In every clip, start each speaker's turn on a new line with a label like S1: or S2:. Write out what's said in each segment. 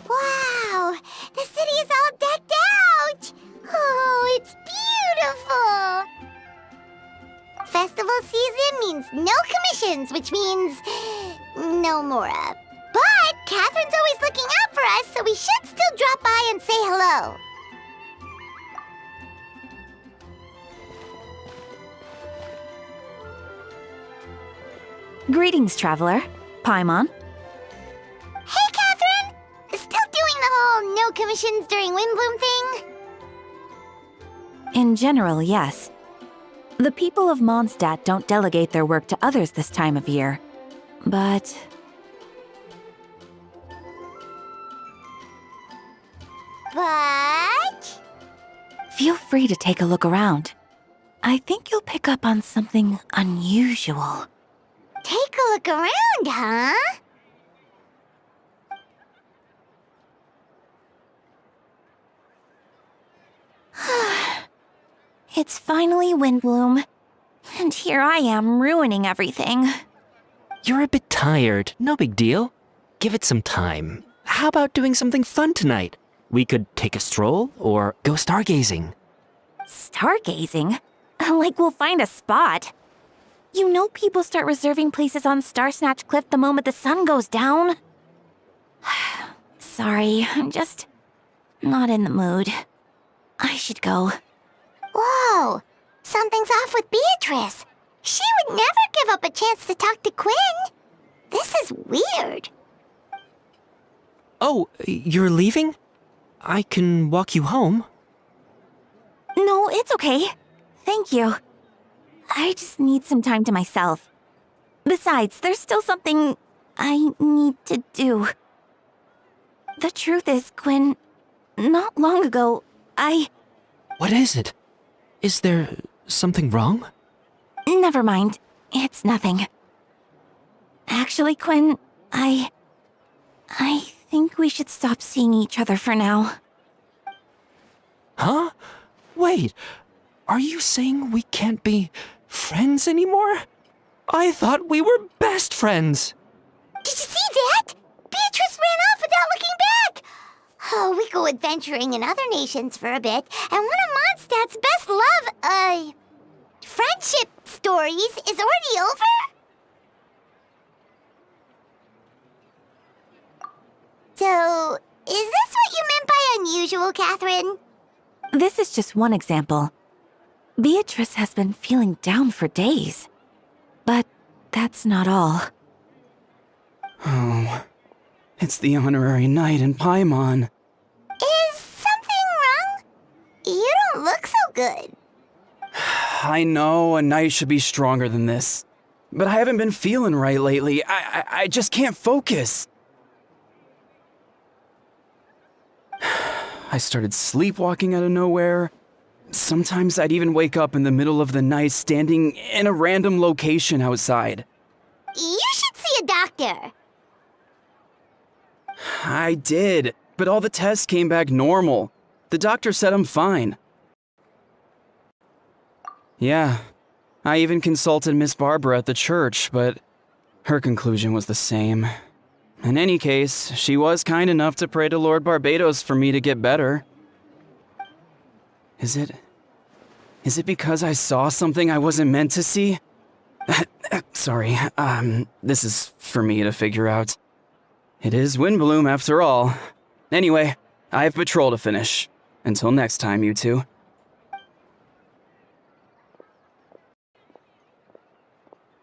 S1: Wow! The city is all decked out! Oh, it's beautiful! Festival season means no commissions, which means no Mora. But Catherine's always looking out for us, so we should still drop by and say hello.
S2: Greetings, traveler. Paimon.
S1: Hey, Catherine! Still doing the whole no commissions during Windbloom thing?
S2: In general, yes. The people of Mondstadt don't delegate their work to others this time of year. But...
S1: Feel
S2: free to take a look around. I think you'll pick up on something unusual.
S1: Take a look around, huh?
S2: It's finally Windbloom. And here I am ruining everything.
S3: You're a bit tired, no big deal. Give it some time. How about doing something fun tonight? We could take a stroll or go stargazing.
S2: Stargazing? Like we'll find a spot. You know people start reserving places on Star Snatch Cliff the moment the sun goes down. Sorry, I'm just not in the mood. I should go.
S1: Whoa! Something's off with Beatrice. She would never give up a chance to talk to Quinn. This is weird.
S3: Oh, you're leaving? I can walk you home.
S2: No, it's okay. Thank you. I just need some time to myself. Besides, there's still something I need to do. The truth is, Quinn, not long ago,
S3: What is it? Is there something wrong?
S2: Never mind. It's nothing. Actually, Quinn, I think we should stop seeing each other for now.
S3: Huh? Wait, are you saying we can't be friends anymore? I thought we were best friends.
S1: Did you see that? Beatrice ran off without looking back. Oh, we go adventuring in other nations for a bit, and one of Mondstadt's best friendship stories is already over? So, is this what you meant by unusual, Catherine?
S2: This is just one example. Beatrice has been feeling down for days. But that's not all.
S4: Oh, it's the honorary knight in Paimon.
S1: Is something wrong? You don't look so good.
S4: I know a knight should be stronger than this, but I haven't been feeling right lately. I just can't focus. I started sleepwalking out of nowhere. Sometimes I'd even wake up in the middle of the night standing in a random location outside.
S1: You should see a doctor.
S4: I did, but all the tests came back normal. The doctor said I'm fine. Yeah, I even consulted Miss Barbara at the church, but her conclusion was the same. In any case, she was kind enough to pray to Lord Barbados for me to get better. Is it because I saw something I wasn't meant to see? Sorry, this is for me to figure out. It is Windbloom after all. Anyway, I have patrol to finish. Until next time, you two.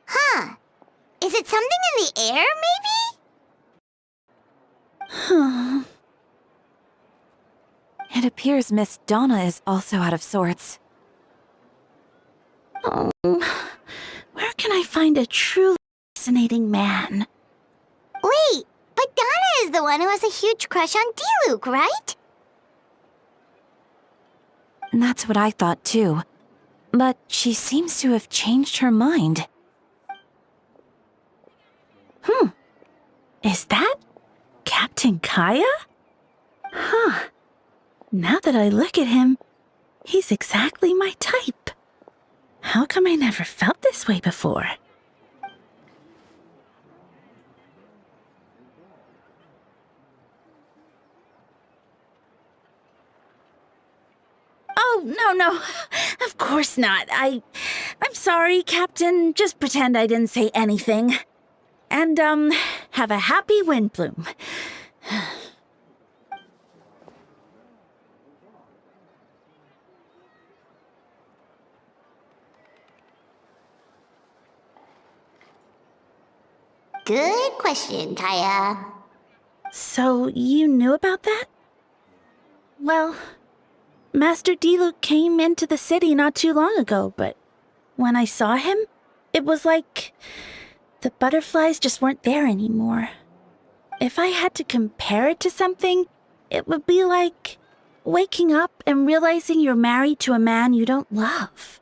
S1: Huh. Is it something in the air, maybe?
S2: It appears Miss Donna is also out of sorts.
S5: Oh, where can I find a truly fascinating man?
S1: Wait, but Donna is the one who has a huge crush on D-Luke, right?
S2: That's what I thought too. But she seems to have changed her mind.
S5: Is that Captain Kaya? Huh. Now that I look at him, he's exactly my type. How come I never felt this way before? Oh, no. Of course not. I'm sorry, Captain. Just pretend I didn't say anything. And, have a happy Windbloom.
S1: Good question, Kaya.
S5: So, you knew about that? Well, Master D-Luke came into the city not too long ago, but when I saw him, it was like the butterflies just weren't there anymore. If I had to compare it to something, it would be like waking up and realizing you're married to a man you don't love.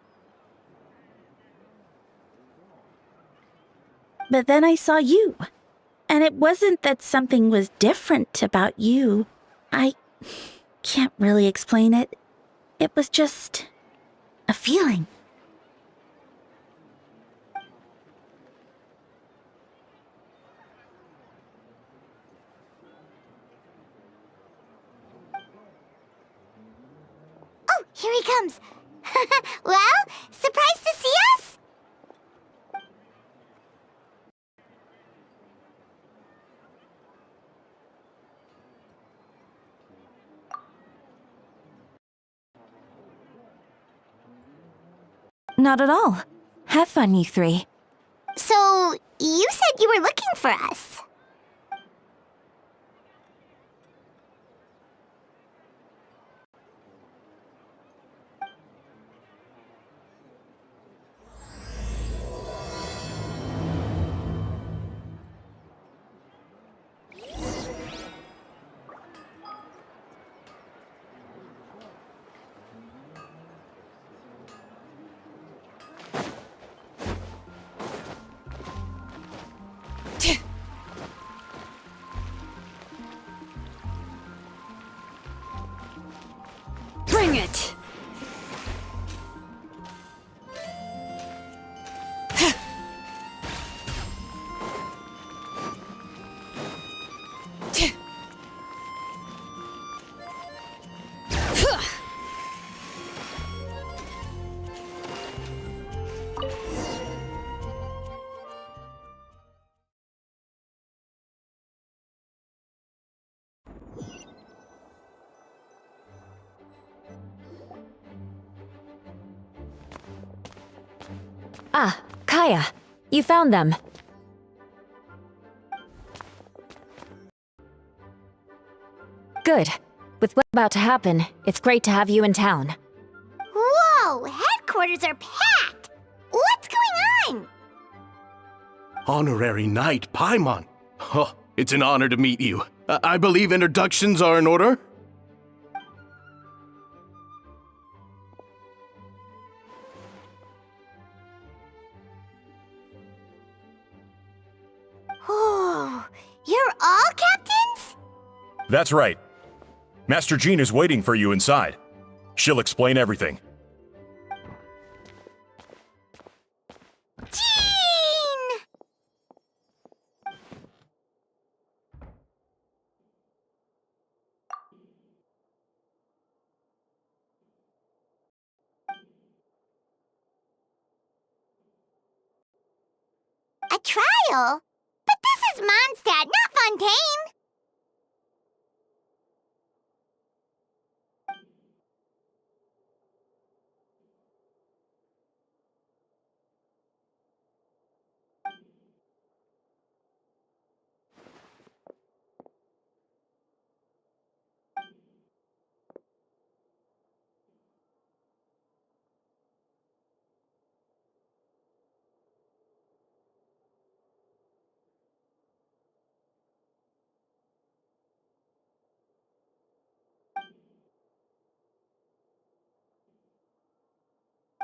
S5: But then I saw you, and it wasn't that something was different about you. I can't really explain it. It was just a feeling.
S2: feeling?
S1: Oh, here he comes. Well, surprised to see us?
S2: Not at all. Have fun, you three.
S1: So, you said you were looking for us.
S6: Bring it!
S7: Ah, Kaya, you found them. Good. With what's about to happen, it's great to have you in town.
S1: Whoa, headquarters are packed! What's going on?
S8: Honorary Knight Paimon. Oh, it's an honor to meet you. I believe introductions are in order?
S1: Oh, you're all captains?
S9: That's right. Master Jean is waiting for you inside. She'll explain everything.
S1: Jean! A trial? But this is Mondstadt, not Fontaine!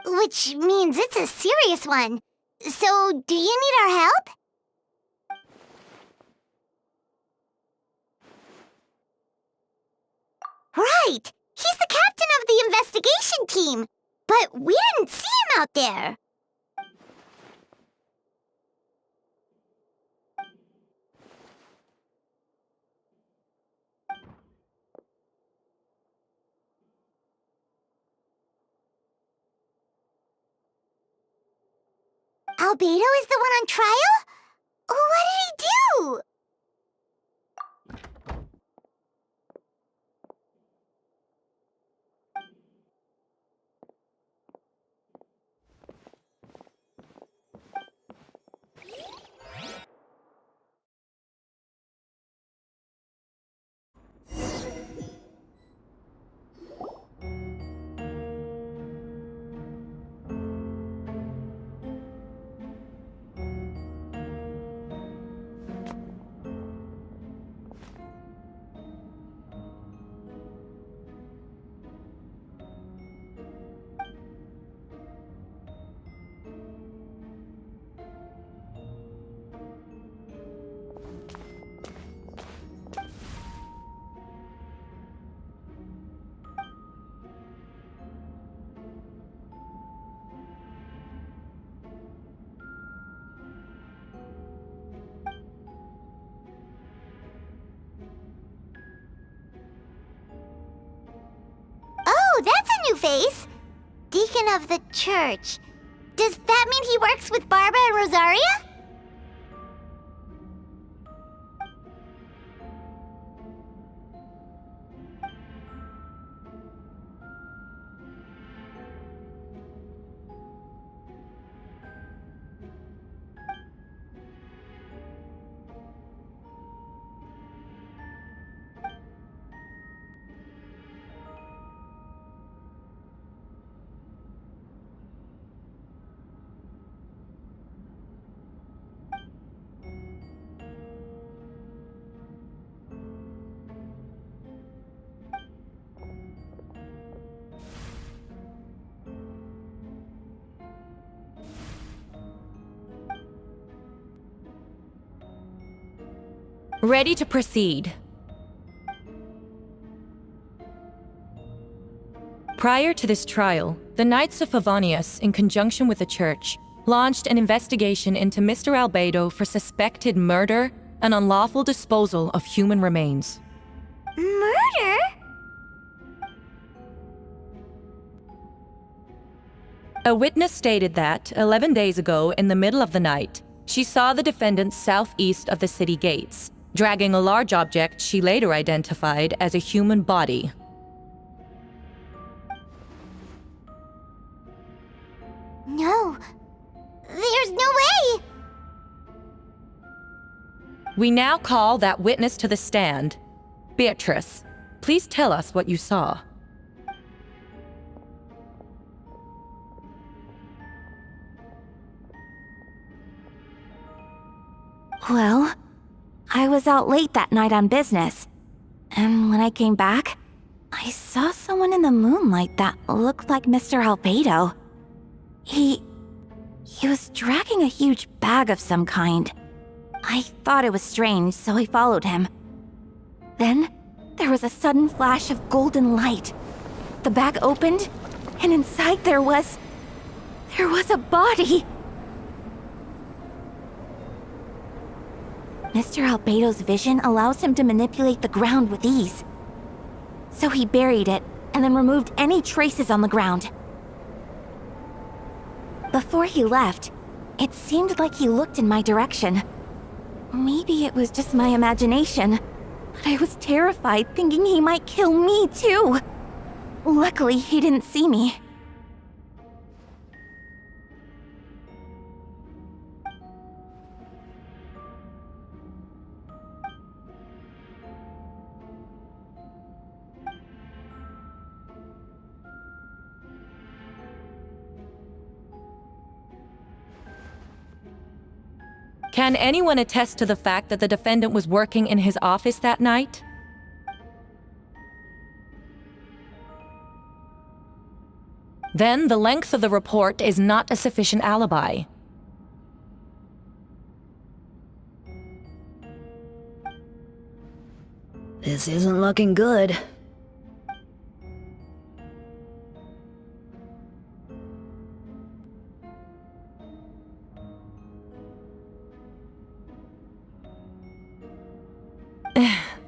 S1: Which means it's a serious one. So, do you need our help? Right! He's the captain of the investigation team! But we didn't see him out there! Albedo is the one on trial? What did he do? new face. Deacon of the church. Does that mean he works with Barbara and Rosaria?
S6: Ready to proceed. Prior to this trial, the Knights of Favonius, in conjunction with the Church, launched an investigation into Mr. Albedo for suspected murder and unlawful disposal of human remains.
S1: Murder?
S6: A witness stated that, 11 days ago, in the middle of the night, she saw the defendant southeast of the city gates, dragging a large object she later identified as a human body.
S1: No. There's no way!
S6: We now call that witness to the stand. Beatrice, please tell us what you saw.
S2: Well, I was out late that night on business. And when I came back, I saw someone in the moonlight that looked like Mr. Albedo. He was dragging a huge bag of some kind. I thought it was strange, so I followed him. Then, there was a sudden flash of golden light. The bag opened, and inside there was a body. Mr. Albedo's vision allows him to manipulate the ground with ease. So he buried it, and then removed any traces on the ground. Before he left, it seemed like he looked in my direction. Maybe it was just my imagination, but I was terrified thinking he might kill me too. Luckily, he didn't see me.
S6: Can anyone attest to the fact that the defendant was working in his office that night? Then the length of the report is not a sufficient alibi.
S10: This isn't looking good.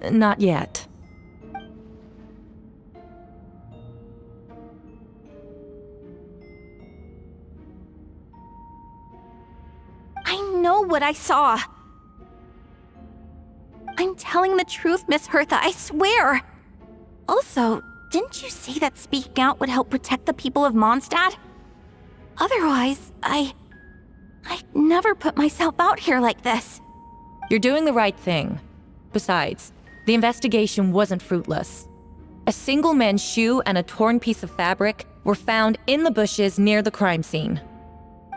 S6: Not yet.
S2: I know what I saw. I'm telling the truth, Miss Hertha, I swear. Also, didn't you say that speaking out would help protect the people of Mondstadt? Otherwise, I'd never put myself out here like this.
S6: You're doing the right thing. Besides, the investigation wasn't fruitless. A single man's shoe and a torn piece of fabric were found in the bushes near the crime scene.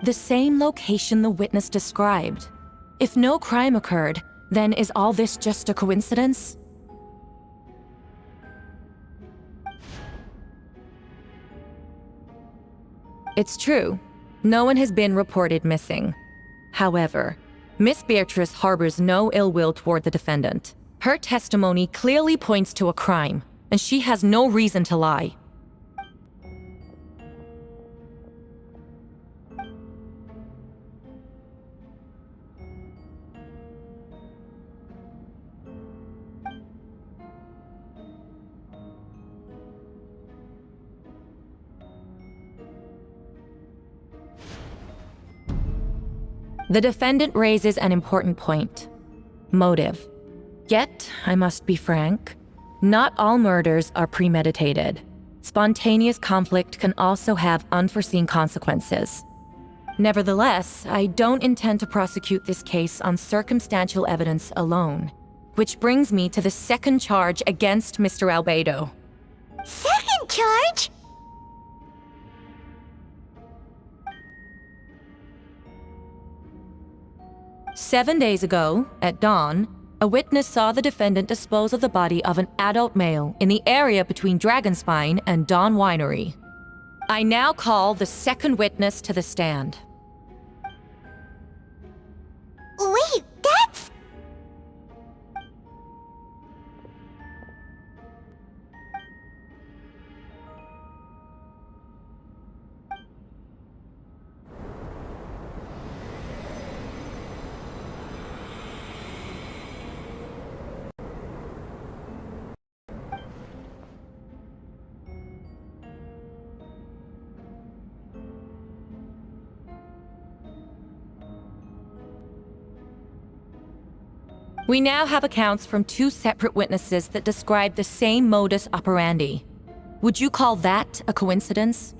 S6: The same location the witness described. If no crime occurred, then is all this just a coincidence? It's true. No one has been reported missing. However, Miss Beatrice harbors no ill will toward the defendant. Her testimony clearly points to a crime, and she has no reason to lie. The defendant raises an important point: motive. Yet, I must be frank, not all murders are premeditated. Spontaneous conflict can also have unforeseen consequences. Nevertheless, I don't intend to prosecute this case on circumstantial evidence alone. Which brings me to the second charge against Mr. Albedo.
S1: Second charge?
S6: "7 days ago, at dawn, a witness saw the defendant dispose of the body of an adult male in the area between Dragonspine and Dawn Winery. I now call the second witness to the stand."
S1: Wait, that's...
S6: We now have accounts from 2 separate witnesses that describe the same modus operandi. Would you call that a coincidence?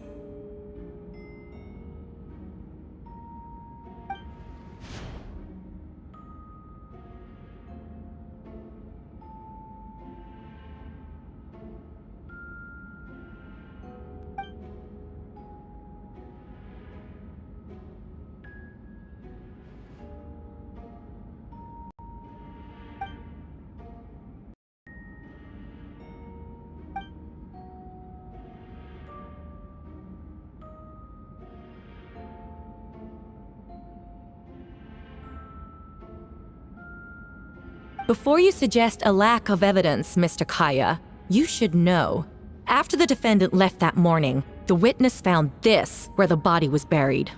S6: Before you suggest a lack of evidence, Mr. Kaya, you should know. After the defendant left that morning, the witness found this where the body was buried.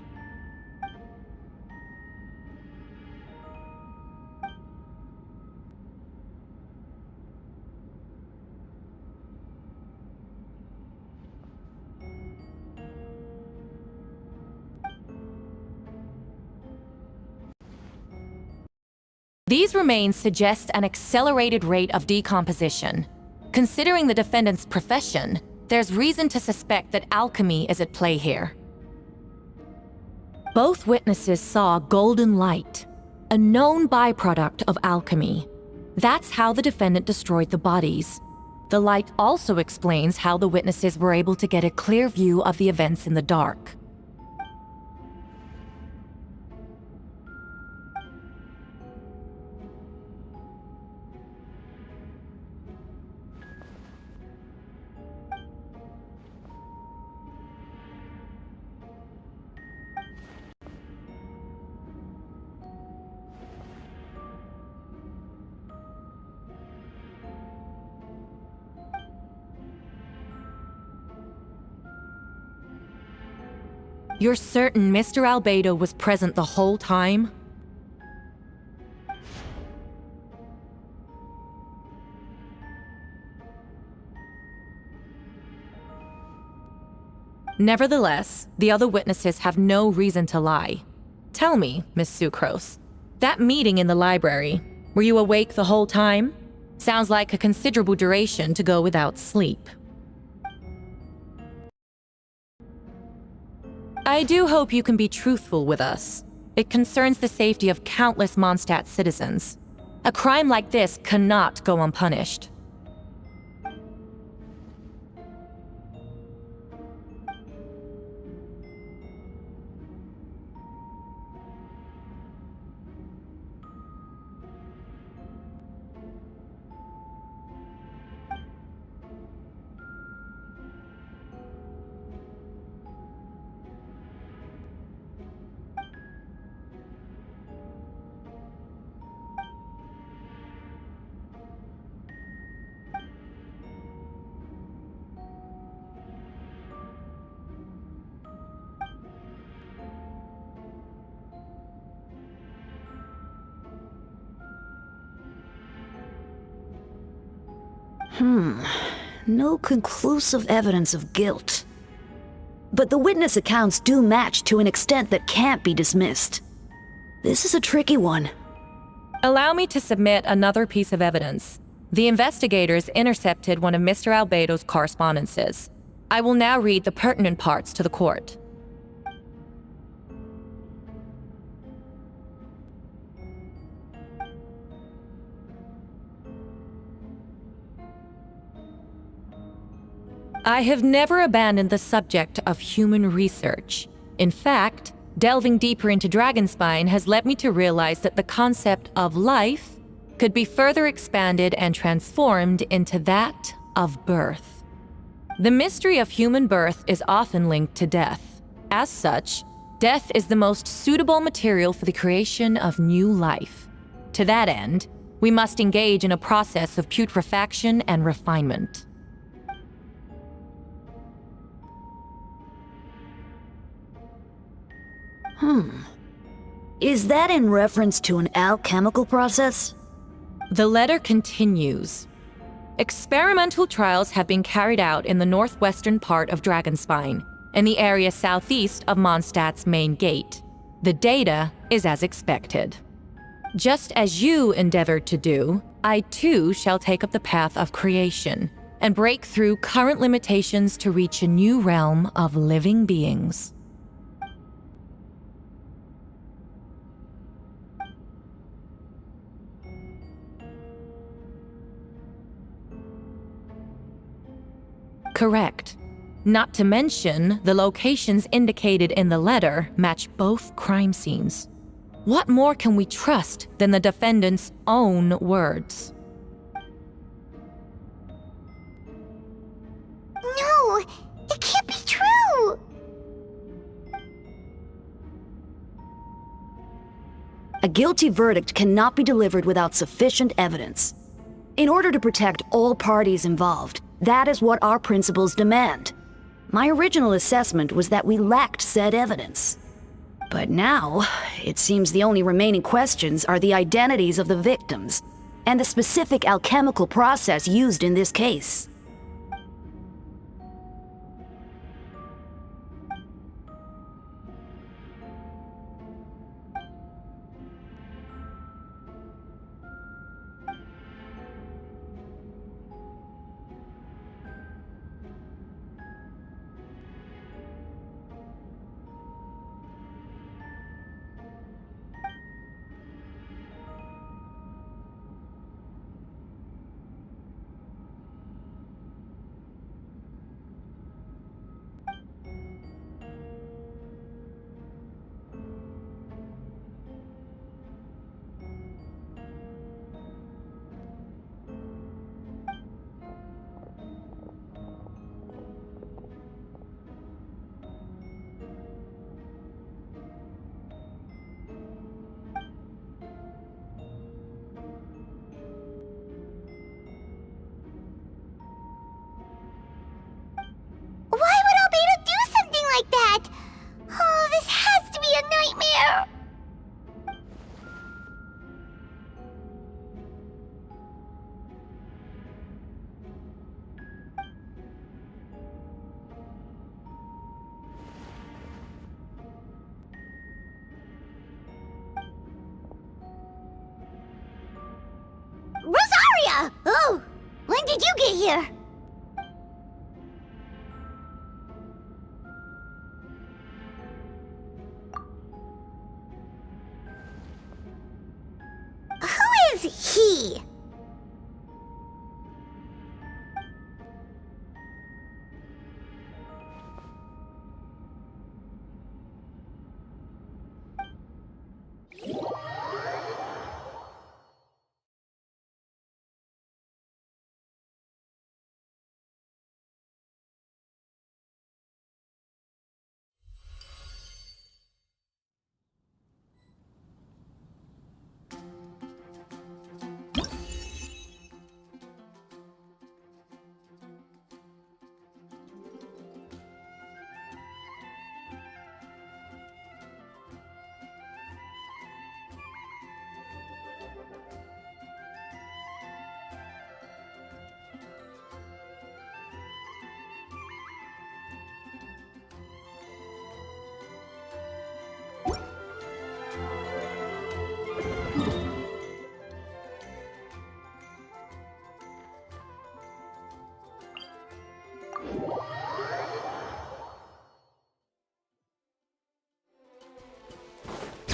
S6: These remains suggest an accelerated rate of decomposition. Considering the defendant's profession, there's reason to suspect that alchemy is at play here. Both witnesses saw golden light, a known byproduct of alchemy. That's how the defendant destroyed the bodies. The light also explains how the witnesses were able to get a clear view of the events in the dark. You're certain Mr. Albedo was present the whole time? Nevertheless, the other witnesses have no reason to lie. Tell me, Miss Sucrose, that meeting in the library, were you awake the whole time? Sounds like a considerable duration to go without sleep. I do hope you can be truthful with us. It concerns the safety of countless Mondstadt citizens. A crime like this cannot go unpunished.
S10: No conclusive evidence of guilt. But the witness accounts do match to an extent that can't be dismissed. This is a tricky one.
S6: Allow me to submit another piece of evidence. The investigators intercepted one of Mr. Albedo's correspondences. I will now read the pertinent parts to the court. I have never abandoned the subject of human research. In fact, delving deeper into Dragonspine has led me to realize that the concept of life could be further expanded and transformed into that of birth. The mystery of human birth is often linked to death. As such, death is the most suitable material for the creation of new life. To that end, we must engage in a process of putrefaction and refinement.
S10: Is that in reference to an alchemical process?
S6: The letter continues. Experimental trials have been carried out in the northwestern part of Dragonspine, in the area southeast of Mondstadt's main gate. The data is as expected. Just as you endeavored to do, I too shall take up the path of creation and break through current limitations to reach a new realm of living beings. Correct. Not to mention, the locations indicated in the letter match both crime scenes. What more can we trust than the defendant's own words?
S1: No, it can't be true.
S10: A guilty verdict cannot be delivered without sufficient evidence. In order to protect all parties involved, that is what our principles demand. My original assessment was that we lacked said evidence. But now, it seems the only remaining questions are the identities of the victims and the specific alchemical process used in this case.
S1: Why would Albedo do something like that? Oh, this has to be a nightmare. Rosaria! Oh, when did you get here? Who is he?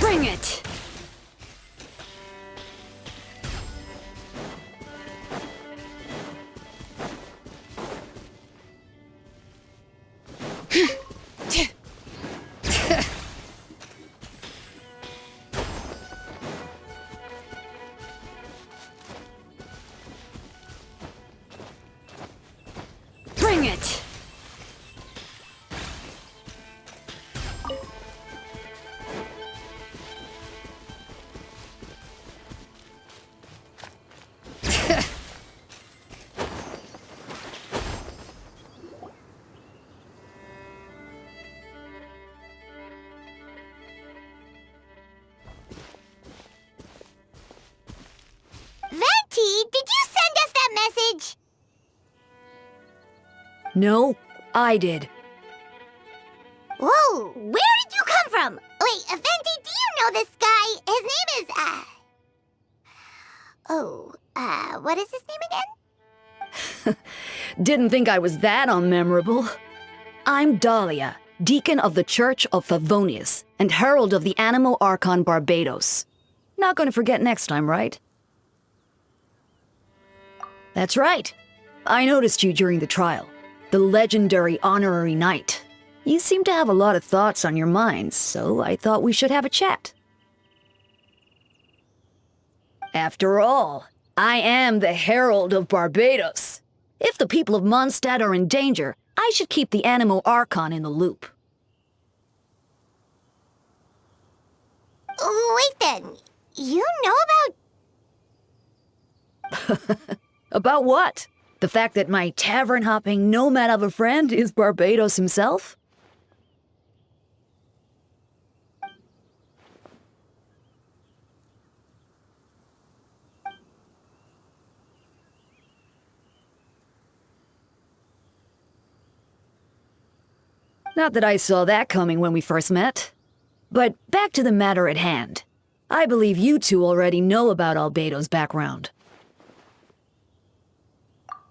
S10: Bring it! Bring it!
S1: Venti, did you send us that message?
S10: No, I did.
S1: Whoa, where did you come from? Wait, Venti, do you know this guy? His name is, what is his name again?
S10: Didn't think I was that unmemorable. I'm Dahlia, Deacon of the Church of Favonius and Herald of the Animo Archon Barbados. Not gonna forget next time, right? That's right. I noticed you during the trial. The legendary honorary knight. You seem to have a lot of thoughts on your mind, so I thought we should have a chat. After all, I am the Herald of Barbados. If the people of Mondstadt are in danger, I should keep the Animo Archon in the loop.
S1: Wait then, you know about...
S10: About what? The fact that my tavern-hopping nomad of a friend is Barbados himself? Not that I saw that coming when we first met. But back to the matter at hand. I believe you two already know about Albedo's background.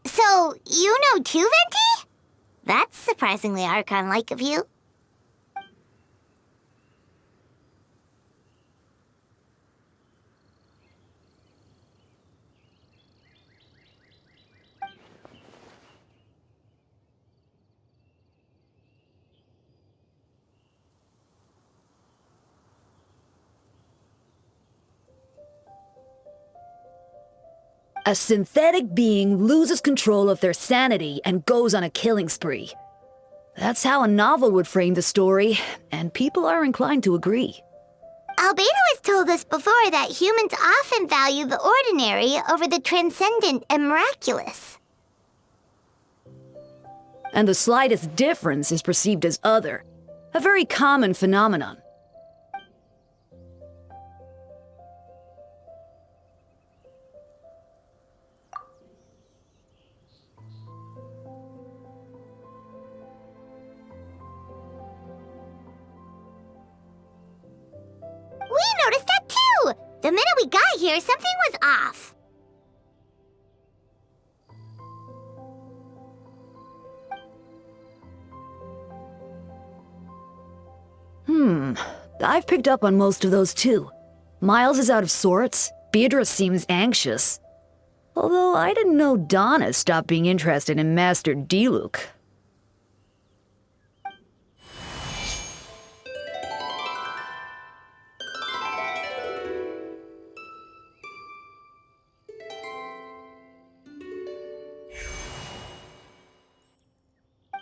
S1: So, you know too, Venti? That's surprisingly Archon-like of you.
S10: A synthetic being loses control of their sanity and goes on a killing spree. That's how a novel would frame the story, and people are inclined to agree.
S1: Albedo has told us before that humans often value the ordinary over the transcendent and miraculous.
S10: And the slightest difference is perceived as other, a very common phenomenon.
S1: We noticed that too! The minute we got here, something was off.
S10: I've picked up on most of those too. Miles is out of sorts, Beatrice seems anxious. Although I didn't know Donna stopped being interested in Master Diluc.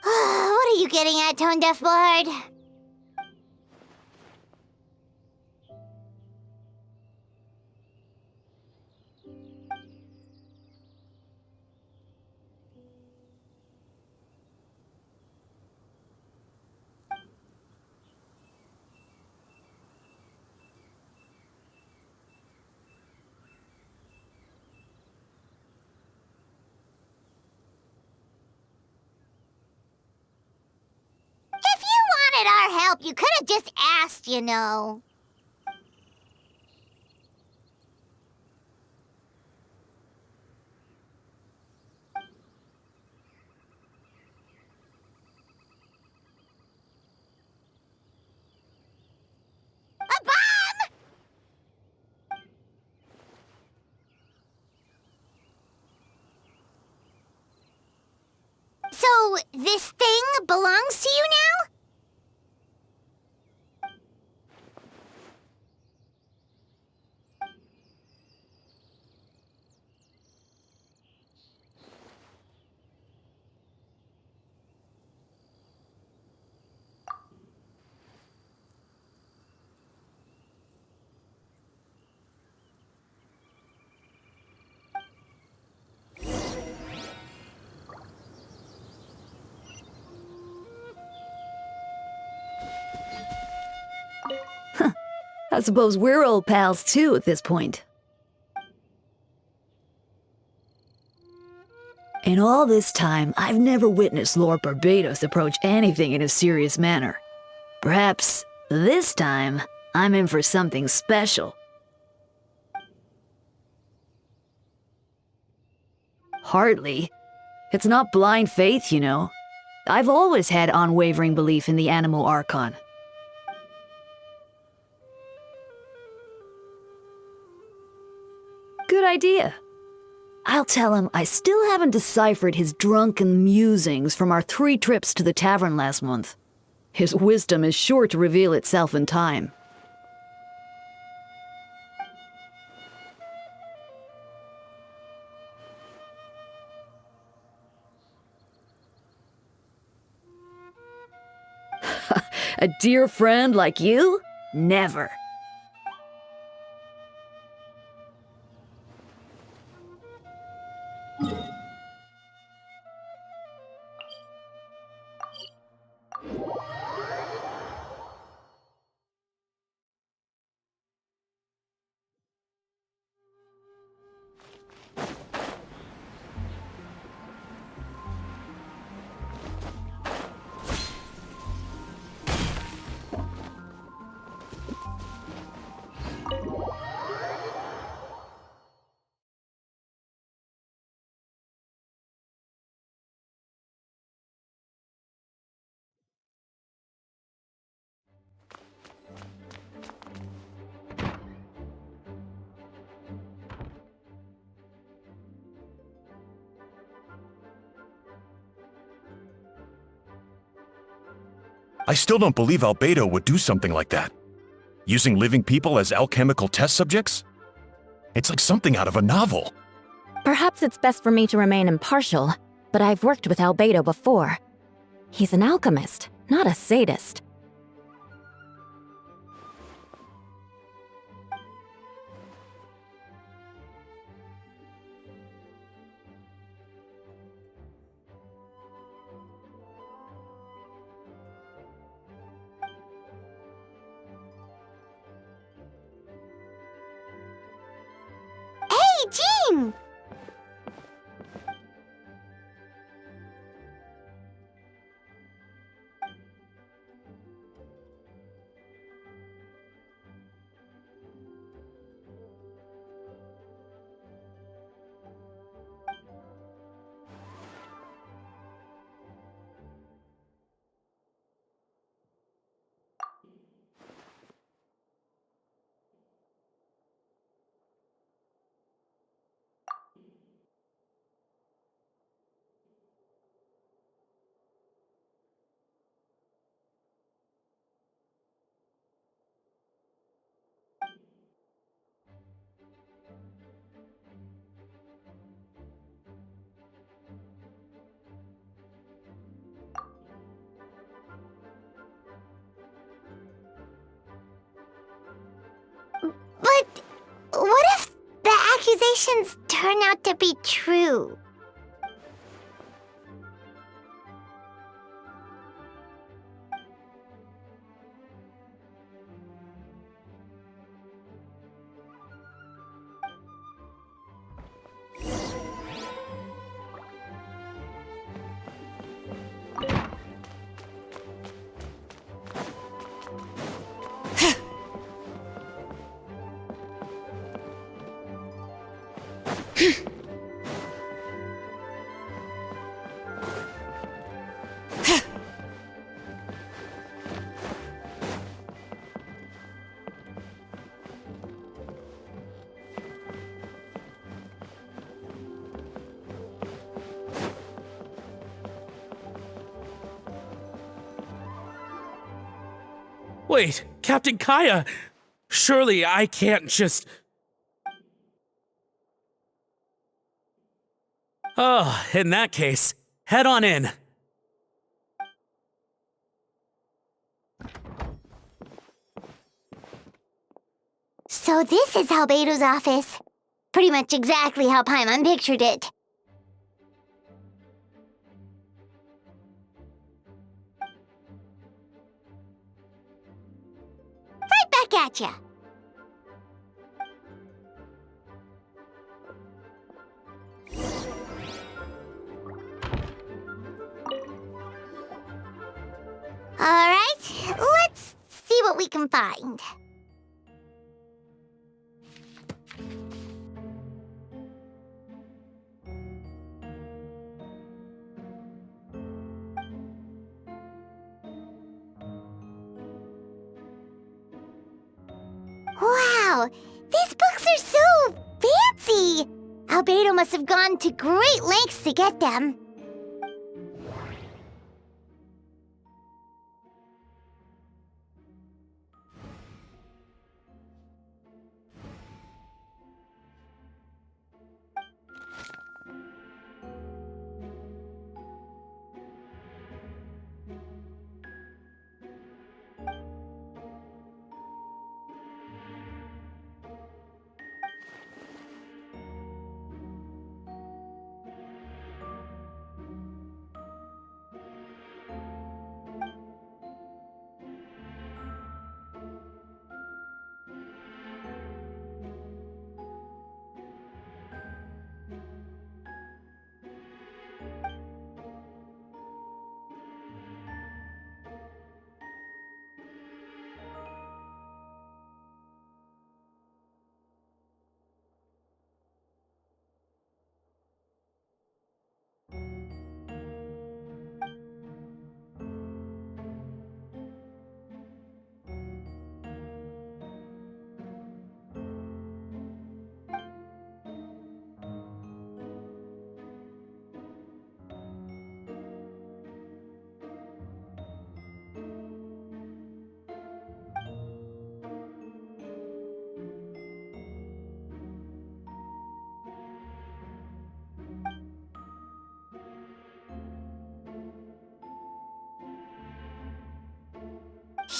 S1: What are you getting at, Tone Deaf Bard? If you wanted our help, you could have just asked, you know. A bomb! this thing belongs to you now?
S10: I suppose we're old pals too at this point. In all this time, I've never witnessed Lord Barbados approach anything in a serious manner. Perhaps this time, I'm in for something special. Hardly. It's not blind faith, you know. I've always had unwavering belief in the animal archon. Good idea. I'll tell him I still haven't deciphered his drunken musings from our 3 trips to the tavern last month. His wisdom is sure to reveal itself in time. A dear friend like you? Never.
S9: I still don't believe Albedo would do something like that. Using living people as alchemical test subjects? It's like something out of a novel.
S7: Perhaps it's best for me to remain impartial, but I've worked with Albedo before. He's an alchemist, not a sadist.
S1: Hey, Jean! But what if the accusations turn out to be true?
S11: Wait, Captain Kaya! Surely I can't just... Oh, in that case, head on in.
S1: So this is Albedo's office. Pretty much exactly how Paimon pictured it. Right back at ya. Alright, let's see what we can find. Wow, these books are so fancy! Albedo must have gone to great lengths to get them.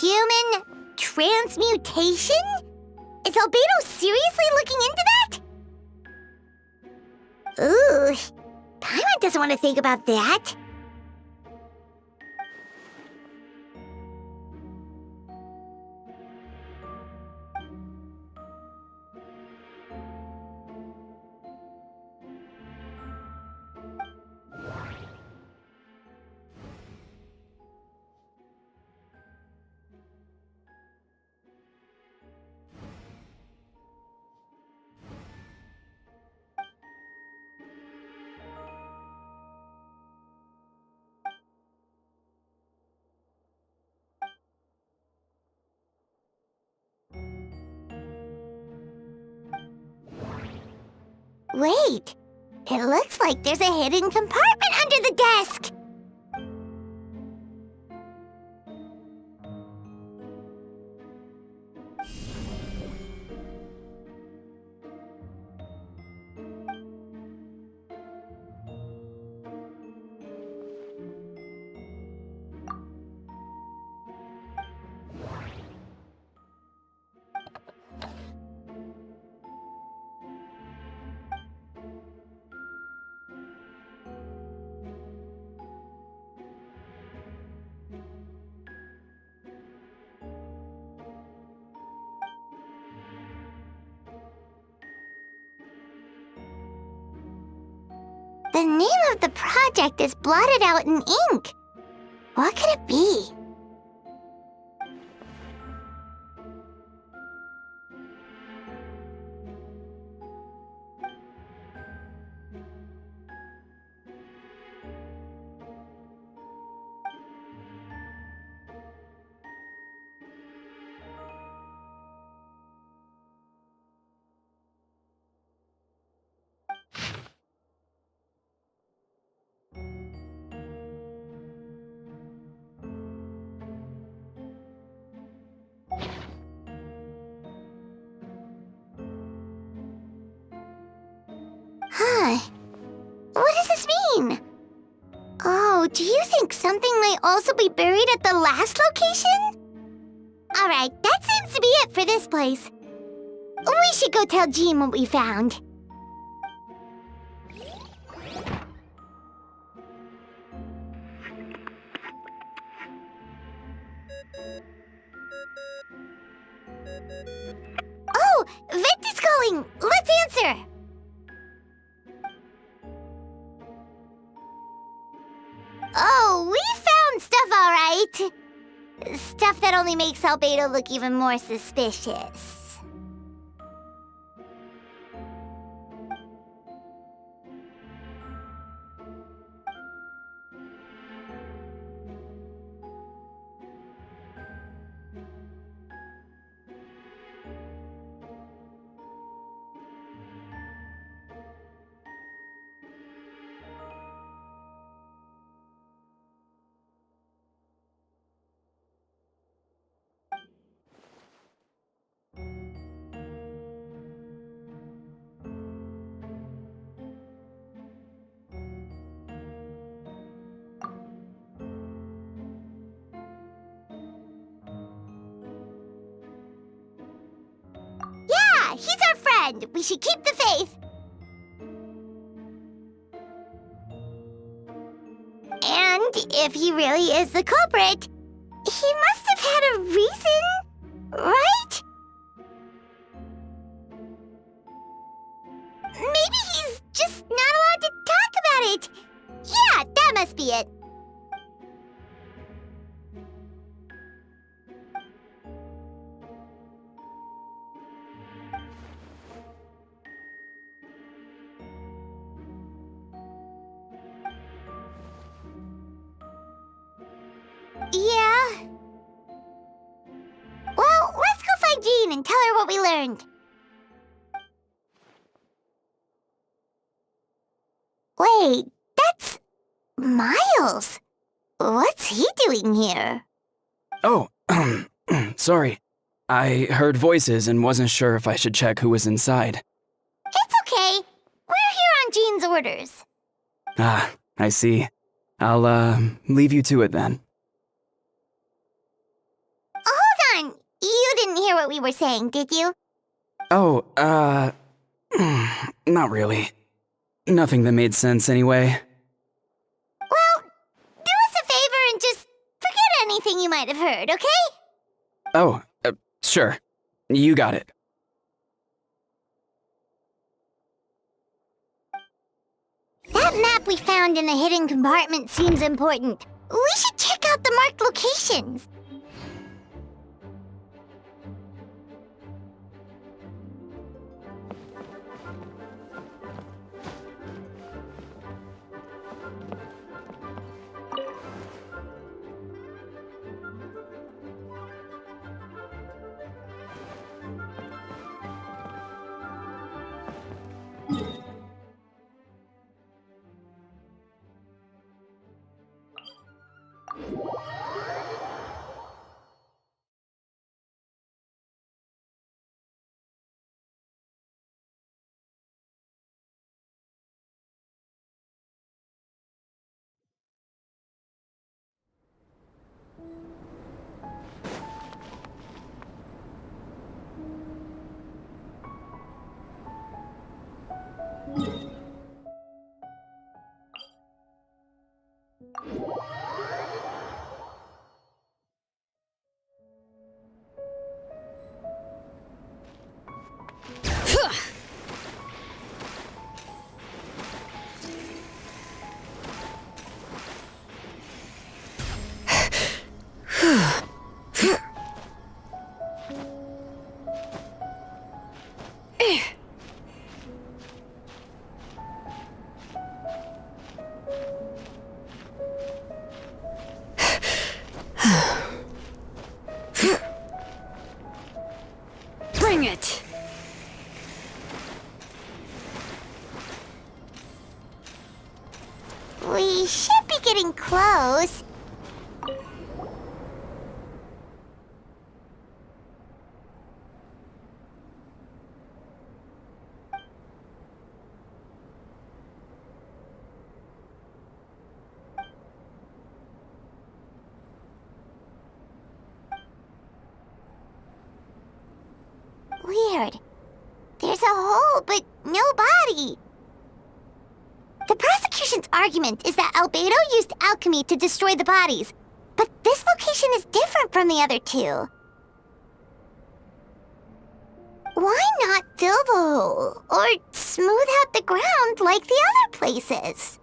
S1: Human transmutation? Is Albedo seriously looking into that? Ooh, Paimon doesn't want to think about that. Wait, it looks like there's a hidden compartment under the desk. The name of the project is blotted out in ink. What could it be? Do you think something might also be buried at the last location? Alright, that seems to be it for this place. We should go tell Jean what we found. Oh, Vict is calling! Let's answer! Oh, we found stuff, alright. Stuff that only makes Albedo look even more suspicious. Yeah, he's our friend. We should keep the faith. And if he really is the culprit, he must have had a reason, right? Maybe he's just not allowed to talk about it. Yeah, that must be it. Yeah. Well, let's go find Jean and tell her what we learned. Wait, that's Miles. What's he doing here?
S4: Oh, sorry. I heard voices and wasn't sure if I should check who was inside.
S1: It's okay. We're here on Jean's orders.
S4: Ah, I see. I'll, leave you to it then.
S1: Hold on. You didn't hear what we were saying, did you?
S4: Oh, not really. Nothing that made sense anyway.
S1: Well, do us a favor and just forget anything you might have heard, okay?
S4: Oh, sure. You got it.
S1: That map we found in a hidden compartment seems important. We should check out the marked locations.
S10: Bring it!
S1: We should be getting close. weird. There's a hole, but no body. The prosecution's argument is that Albedo used alchemy to destroy the bodies, but this location is different from the other two. Why not fill the hole, or smooth out the ground like the other places?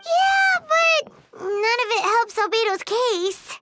S1: Yeah, but none of it helps Albedo's case.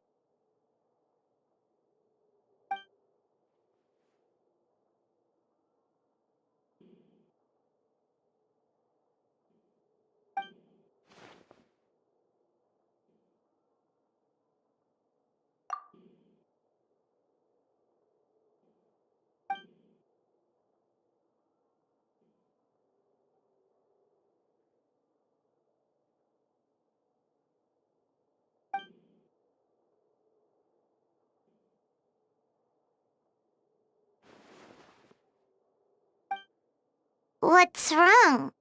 S1: What's wrong?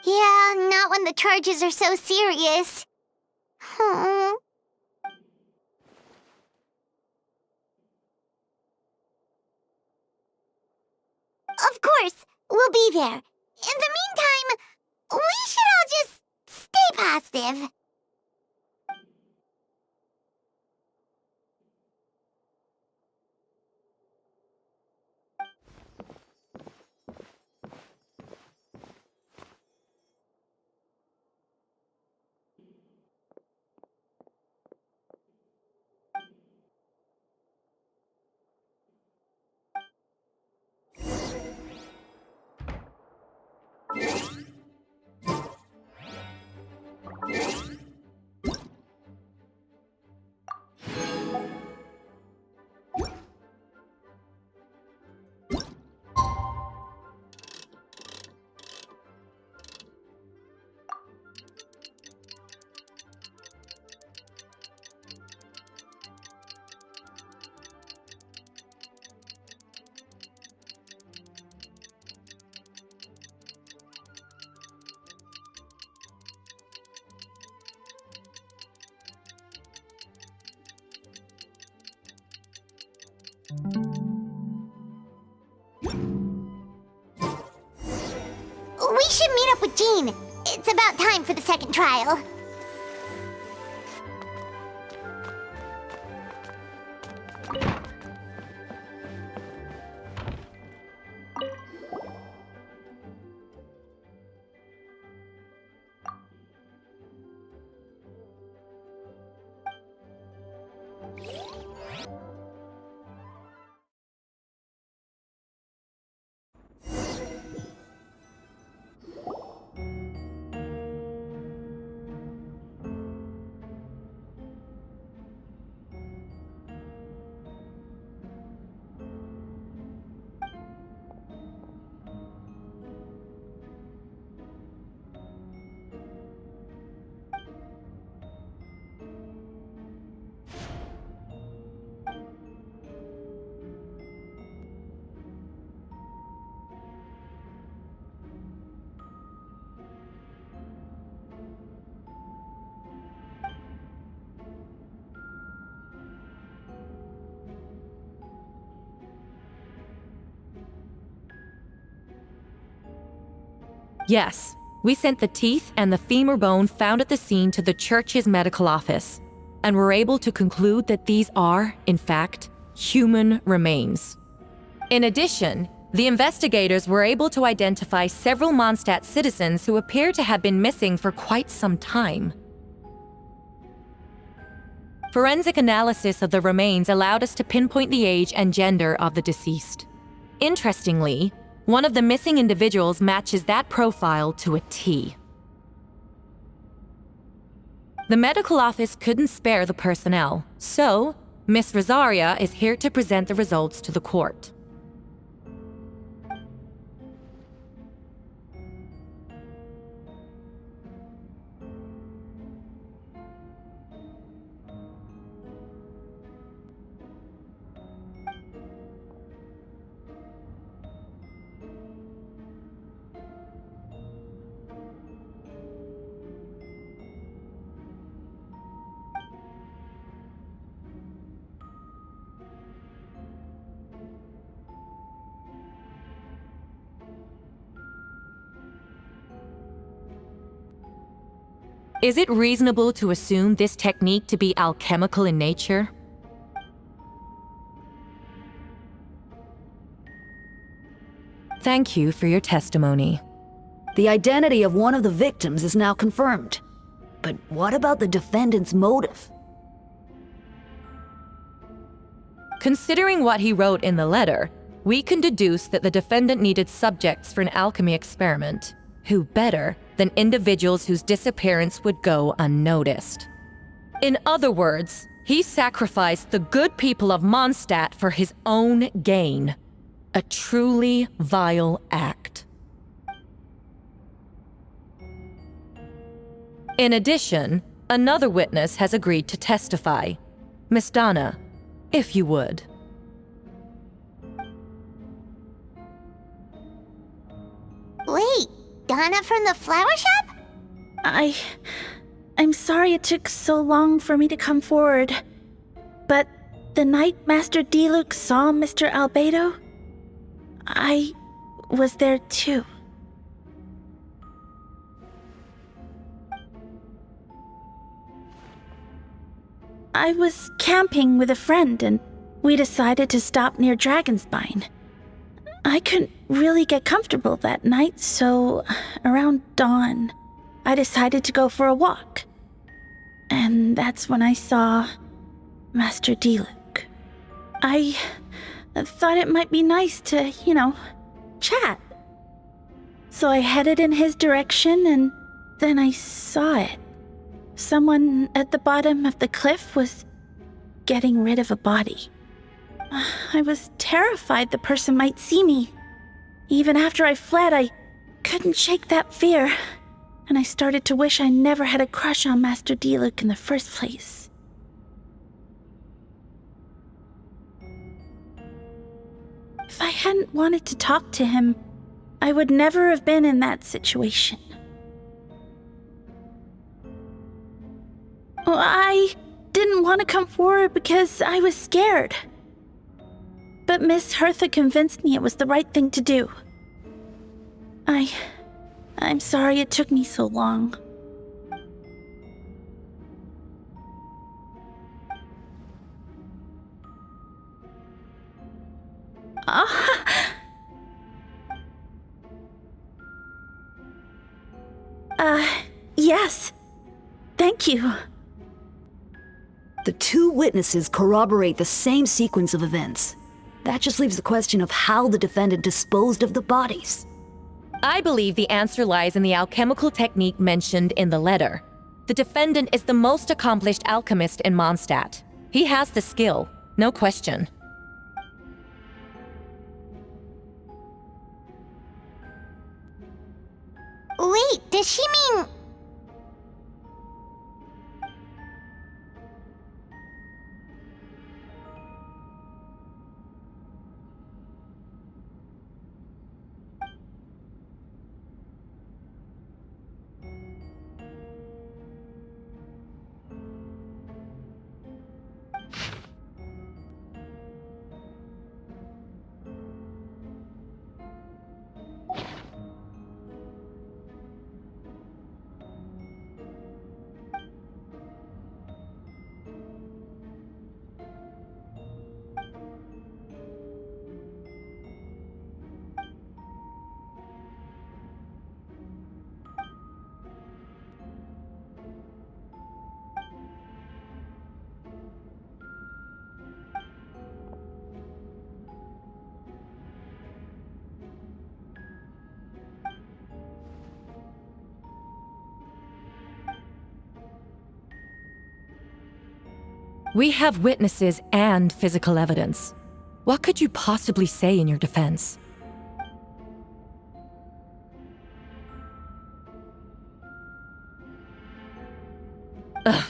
S1: Yeah, not when the charges are so serious. Hmm. Of course, we'll be there. In the meantime, we should all just stay positive. We should meet up with Jean. It's about time for the second trial.
S6: Yes, we sent the teeth and the femur bone found at the scene to the church's medical office, and were able to conclude that these are, in fact, human remains. In addition, the investigators were able to identify several Mondstadt citizens who appear to have been missing for quite some time. Forensic analysis of the remains allowed us to pinpoint the age and gender of the deceased. Interestingly, one of the missing individuals matches that profile to a T. The medical office couldn't spare the personnel, so Miss Rosaria is here to present the results to the court. Is it reasonable to assume this technique to be alchemical in nature? Thank you for your testimony.
S10: The identity of one of the victims is now confirmed. But what about the defendant's motive?
S6: Considering what he wrote in the letter, we can deduce that the defendant needed subjects for an alchemy experiment. Who better than individuals whose disappearance would go unnoticed? In other words, he sacrificed the good people of Mondstadt for his own gain. A truly vile act. In addition, another witness has agreed to testify. Miss Donna, if you would.
S1: Wait, Donna from the flower shop?
S5: I'm sorry it took so long for me to come forward. But the night Master Diluc saw Mr. Albedo, I was there too. I was camping with a friend and we decided to stop near Dragonspine. I couldn't really get comfortable that night, so around dawn, I decided to go for a walk. And that's when I saw Master Diluc. I thought it might be nice to, chat. So I headed in his direction and then I saw it. Someone at the bottom of the cliff was getting rid of a body. I was terrified the person might see me. Even after I fled, I couldn't shake that fear, and I started to wish I never had a crush on Master Diluc in the first place. If I hadn't wanted to talk to him, I would never have been in that situation. Well, I didn't want to come forward because I was scared. But Miss Hertha convinced me it was the right thing to do. I'm sorry it took me so long. Yes. Thank you.
S10: The two witnesses corroborate the same sequence of events. That just leaves the question of how the defendant disposed of the bodies.
S6: I believe the answer lies in the alchemical technique mentioned in the letter. The defendant is the most accomplished alchemist in Mondstadt. He has the skill, no question.
S1: Wait, does she mean...
S6: We have witnesses and physical evidence. What could you possibly say in your defense? Ugh,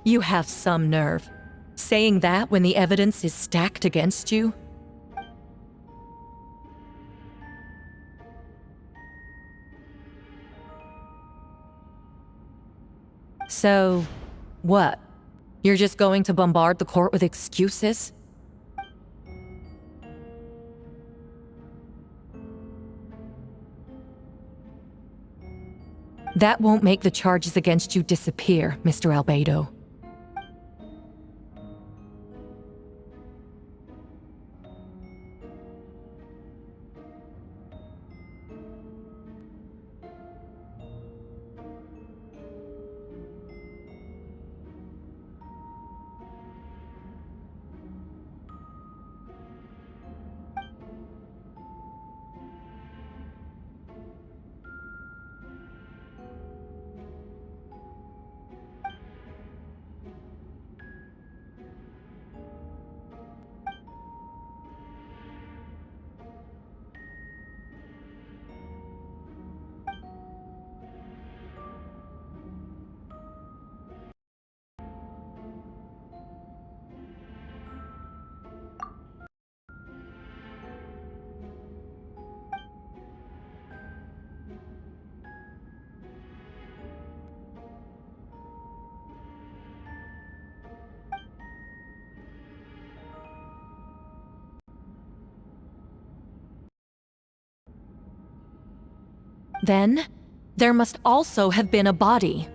S6: you have some nerve. Saying that when the evidence is stacked against you? So, what? You're just going to bombard the court with excuses? That won't make the charges against you disappear, Mr. Albedo. Then, there must also have been a body.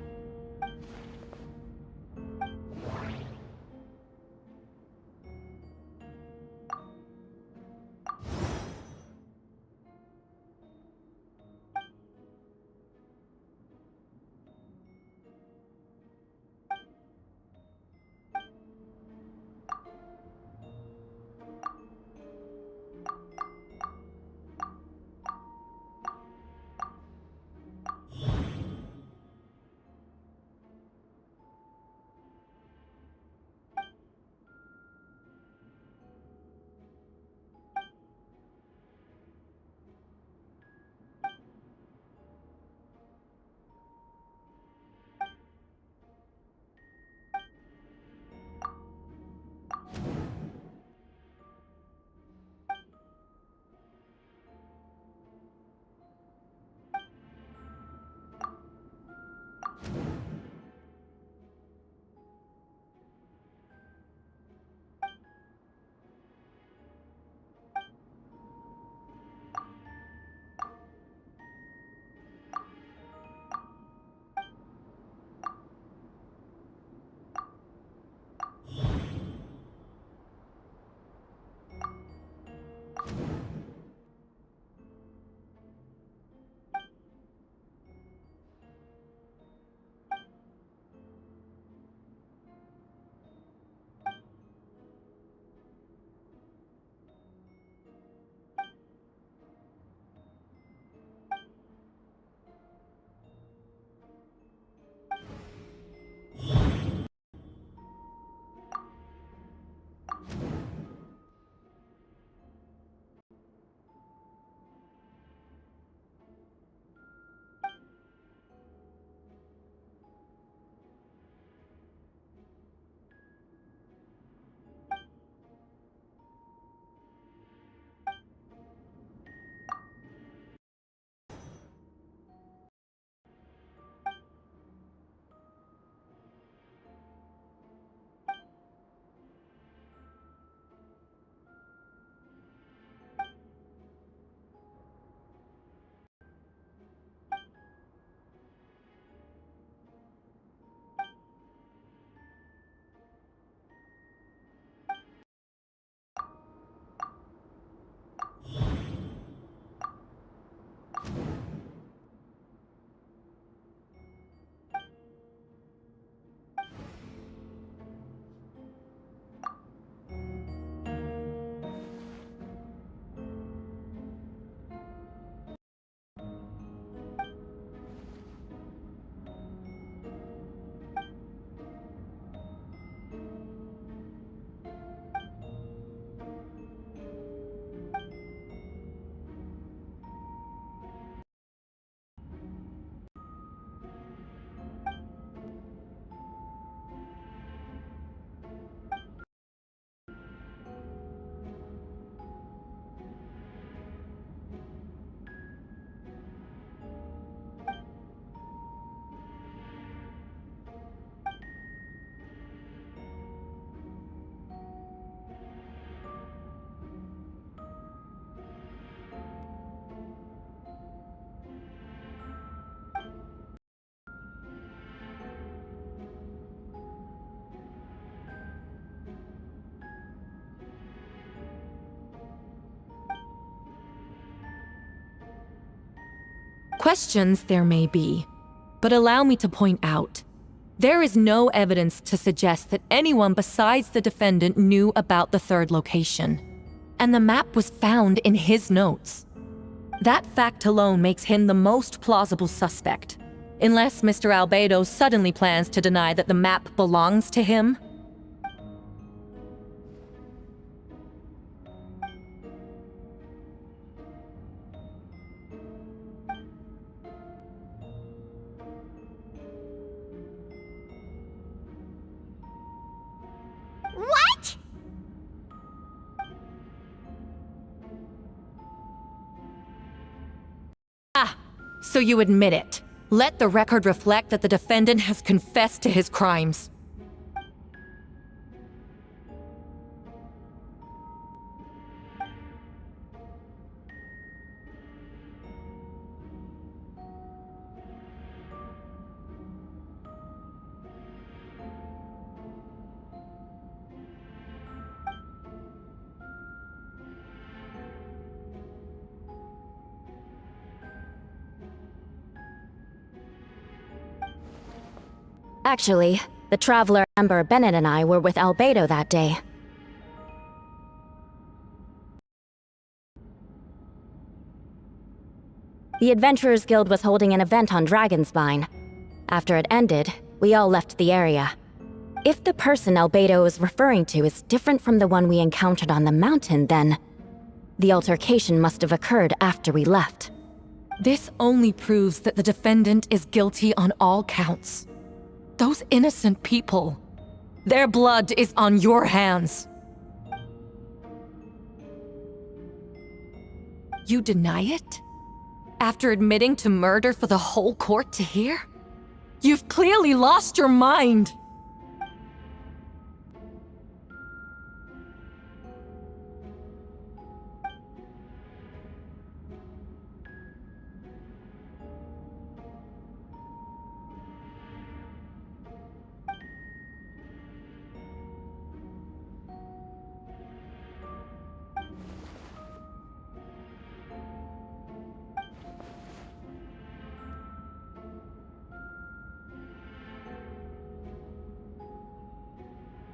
S6: Questions there may be, but allow me to point out, there is no evidence to suggest that anyone besides the defendant knew about the third location, and the map was found in his notes. That fact alone makes him the most plausible suspect, unless Mr. Albedo suddenly plans to deny that the map belongs to him.
S1: What?
S6: So you admit it. Let the record reflect that the defendant has confessed to his crimes.
S7: Actually, the traveler Amber Bennett and I were with Albedo that day. The Adventurers Guild was holding an event on Dragonspine. After it ended, we all left the area. If the person Albedo is referring to is different from the one we encountered on the mountain, then the altercation must have occurred after we left.
S6: This only proves that the defendant is guilty on all counts. Those innocent people, their blood is on your hands. You deny it? After admitting to murder for the whole court to hear? You've clearly lost your mind!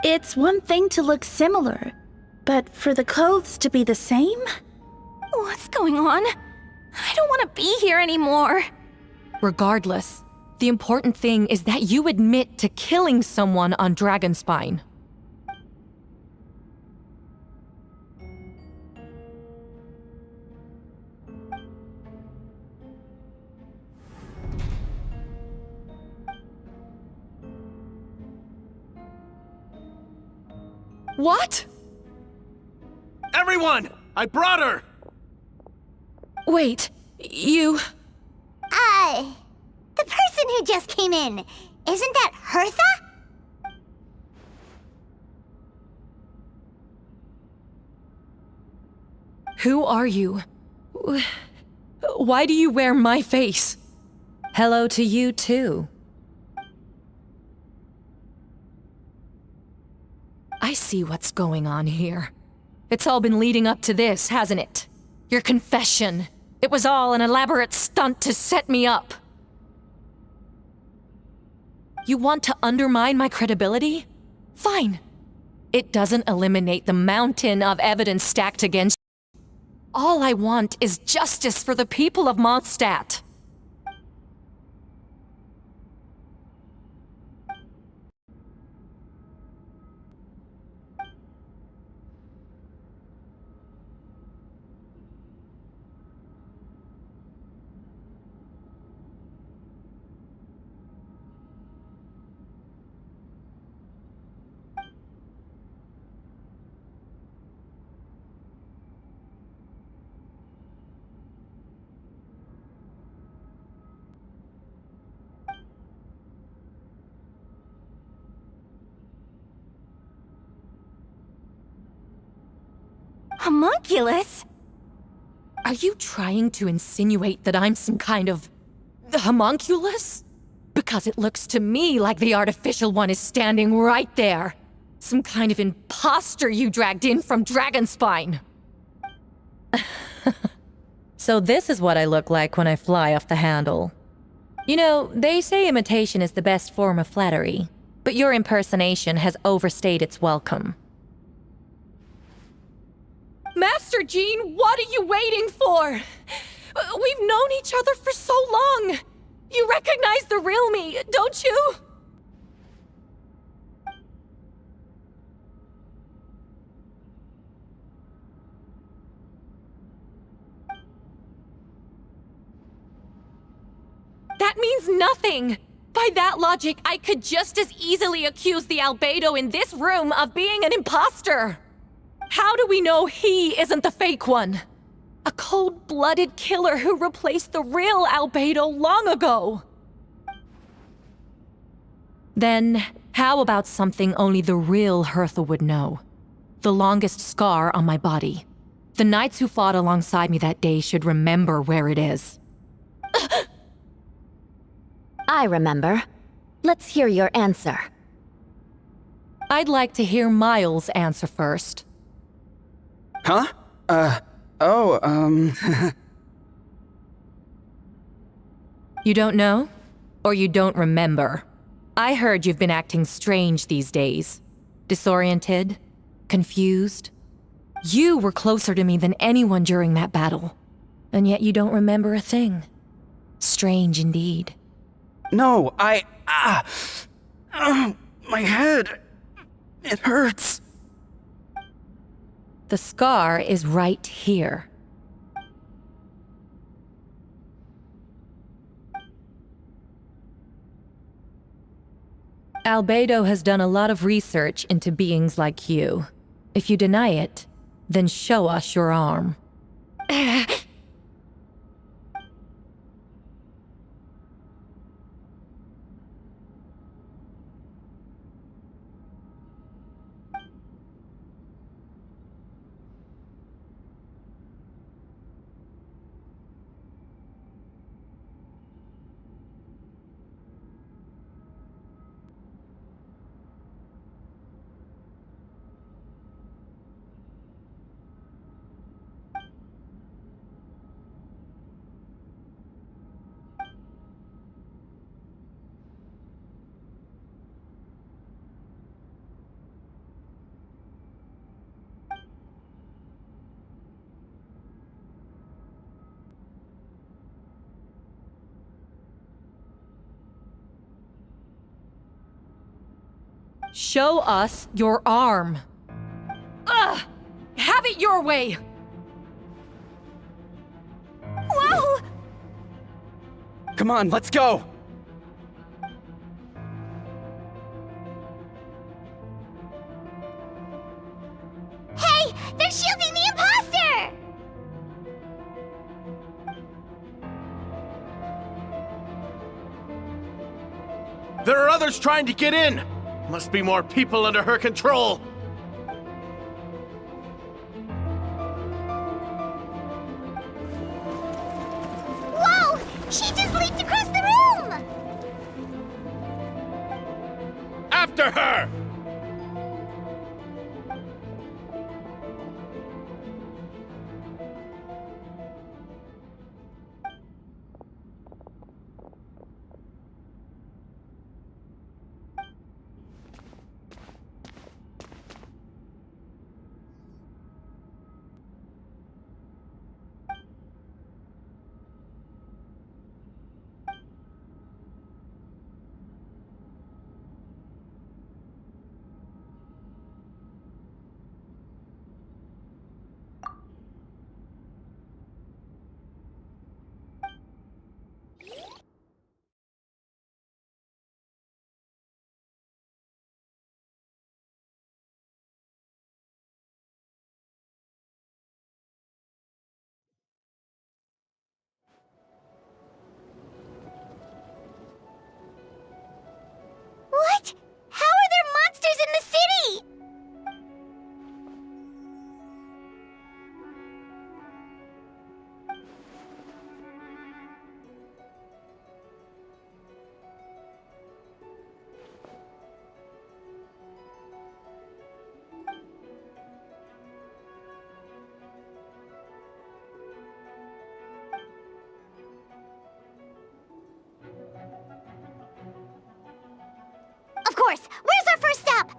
S5: It's one thing to look similar, but for the clothes to be the same?
S2: What's going on? I don't want to be here anymore.
S6: Regardless, the important thing is that you admit to killing someone on Dragonspine. What?
S8: Everyone! I brought her!
S6: Wait, you...
S1: The person who just came in, isn't that Hertha?
S6: Who are you? Why do you wear my face? Hello to you, too. I see what's going on here. It's all been leading up to this, hasn't it? Your confession. It was all an elaborate stunt to set me up. You want to undermine my credibility? Fine. It doesn't eliminate the mountain of evidence stacked against you. All I want is justice for the people of Mondstadt.
S2: Homunculus?
S6: Are you trying to insinuate that I'm some kind of... homunculus? Because it looks to me like the artificial one is standing right there. Some kind of imposter you dragged in from Dragonspine. So this is what I look like when I fly off the handle. You know, they say imitation is the best form of flattery, but your impersonation has overstayed its welcome. Master Jean, what are you waiting for? We've known each other for so long. You recognize the real me, don't you? That means nothing! By that logic, I could just as easily accuse the albedo in this room of being an imposter! How do we know he isn't the fake one? A cold-blooded killer who replaced the real albedo long ago! Then, how about something only the real Hertha would know? The longest scar on my body. The knights who fought alongside me that day should remember where it is.
S7: I remember. Let's hear your answer.
S6: I'd like to hear Miles' answer first.
S4: Huh?
S6: You don't know? Or you don't remember? I heard you've been acting strange these days. Disoriented? Confused? You were closer to me than anyone during that battle. And yet you don't remember a thing. Strange indeed.
S4: No, my head. It hurts.
S6: The scar is right here. Albedo has done a lot of research into beings like you. If you deny it, then show us your arm. Show us your arm. Ugh! Have it your way!
S1: Whoa!
S4: Come on, let's go!
S1: Hey! They're shielding the imposter!
S8: There are others trying to get in! Must be more people under her control!
S1: Whoa! She just leaped across the room!
S8: After her!
S1: course! Where's our first stop?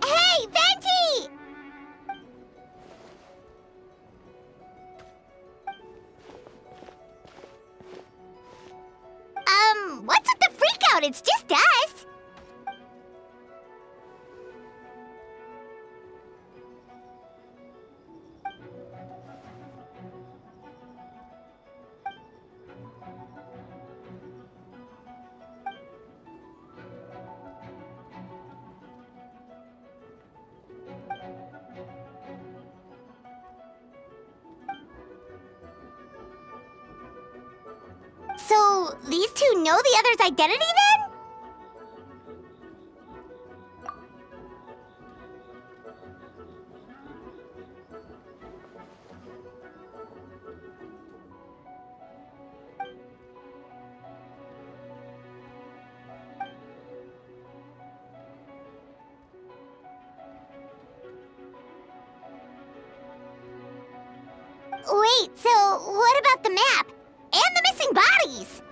S1: Hey, Venti! What's with the freak out? It's just us. So, these two know the other's identity then? Wait, so what about the map? And the missing bodies?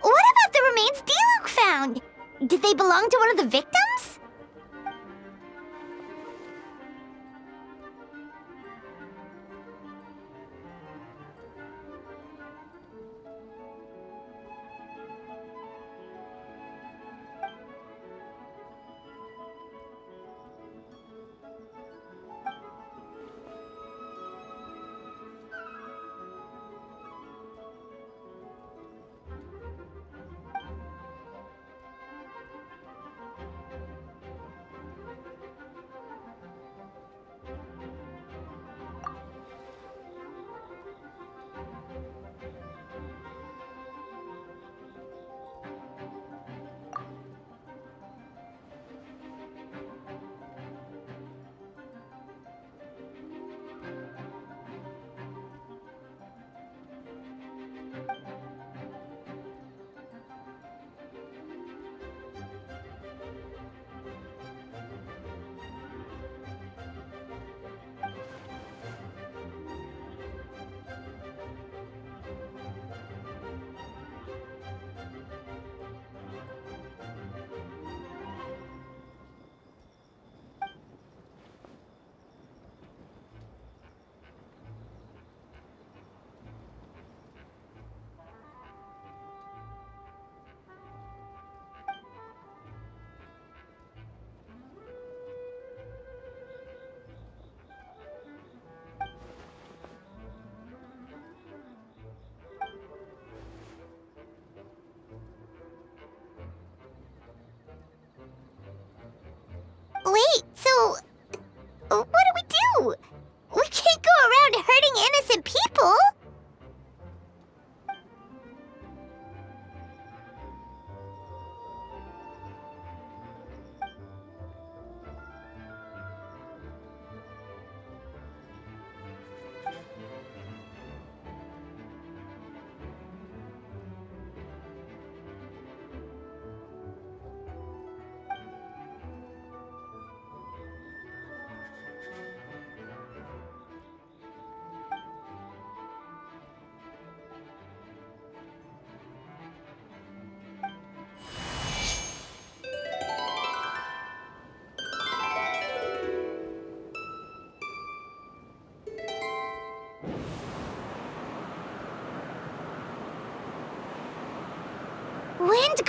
S1: What about the remains D-Luke found? Did they belong to one of the victims?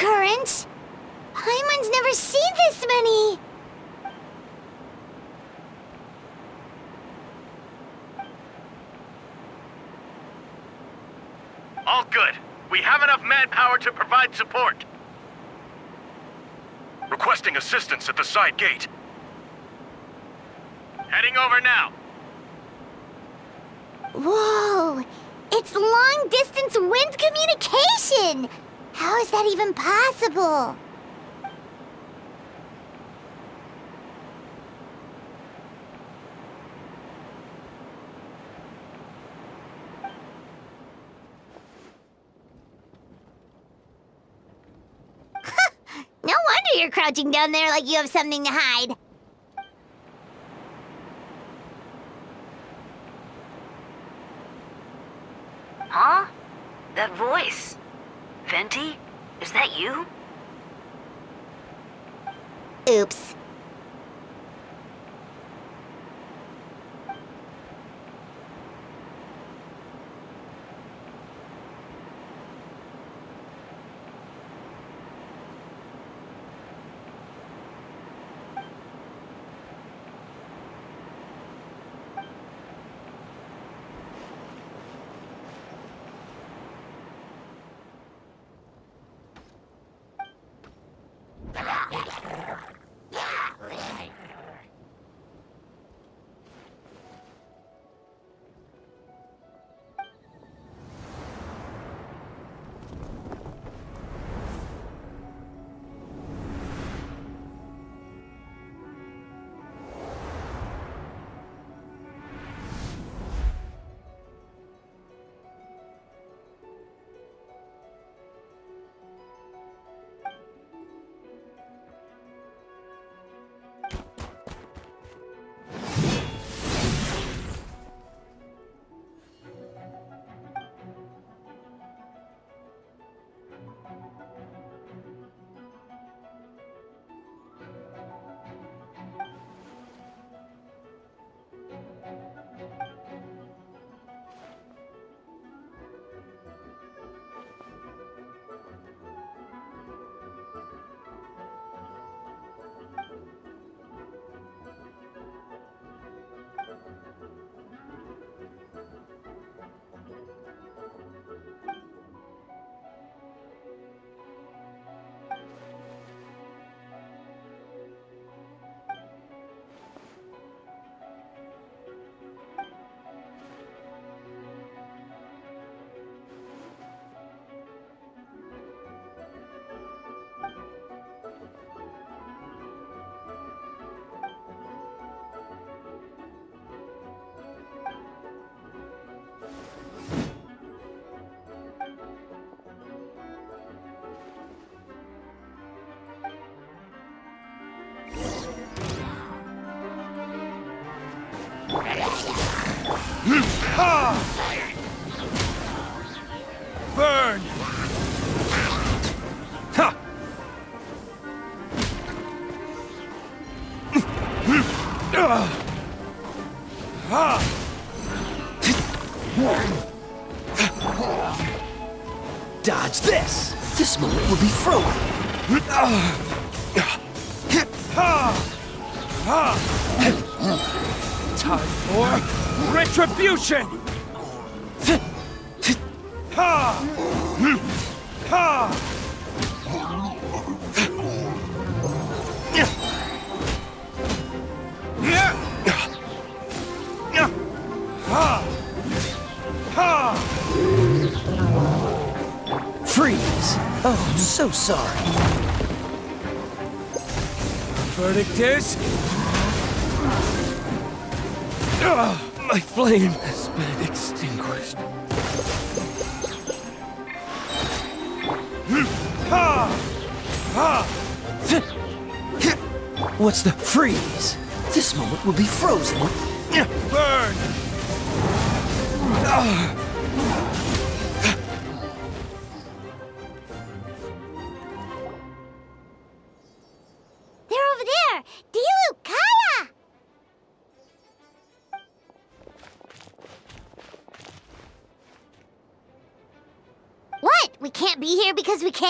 S1: currents! Paimon's never seen this many!
S8: All good. We have enough manpower to provide support.
S9: Requesting assistance at the side gate.
S8: Heading over now.
S1: Whoa! It's long-distance wind communication! How is that even possible? No wonder you're crouching down there like you have something to hide.
S10: Huh? That voice. Venti? Is that you?
S1: Oops.
S11: Burn! Ha!
S4: Dodge this! This moment will be frozen!
S11: Time for retribution!
S4: Freeze! Oh, I'm so sorry.
S11: Verdict is... my flame has been extinguished.
S4: What's the freeze? This moment will be frozen.
S11: Burn!
S1: They're over there! Dilu, Kaya! What? We can't be here because we care?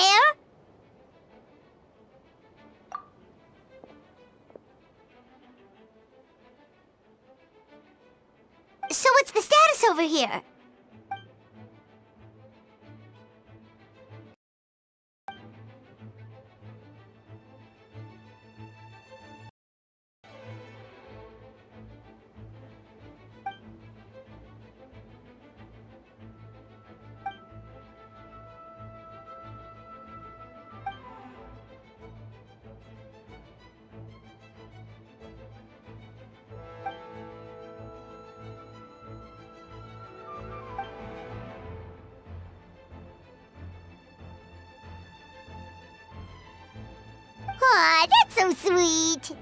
S1: So what's the status over here? Aw, that's so sweet.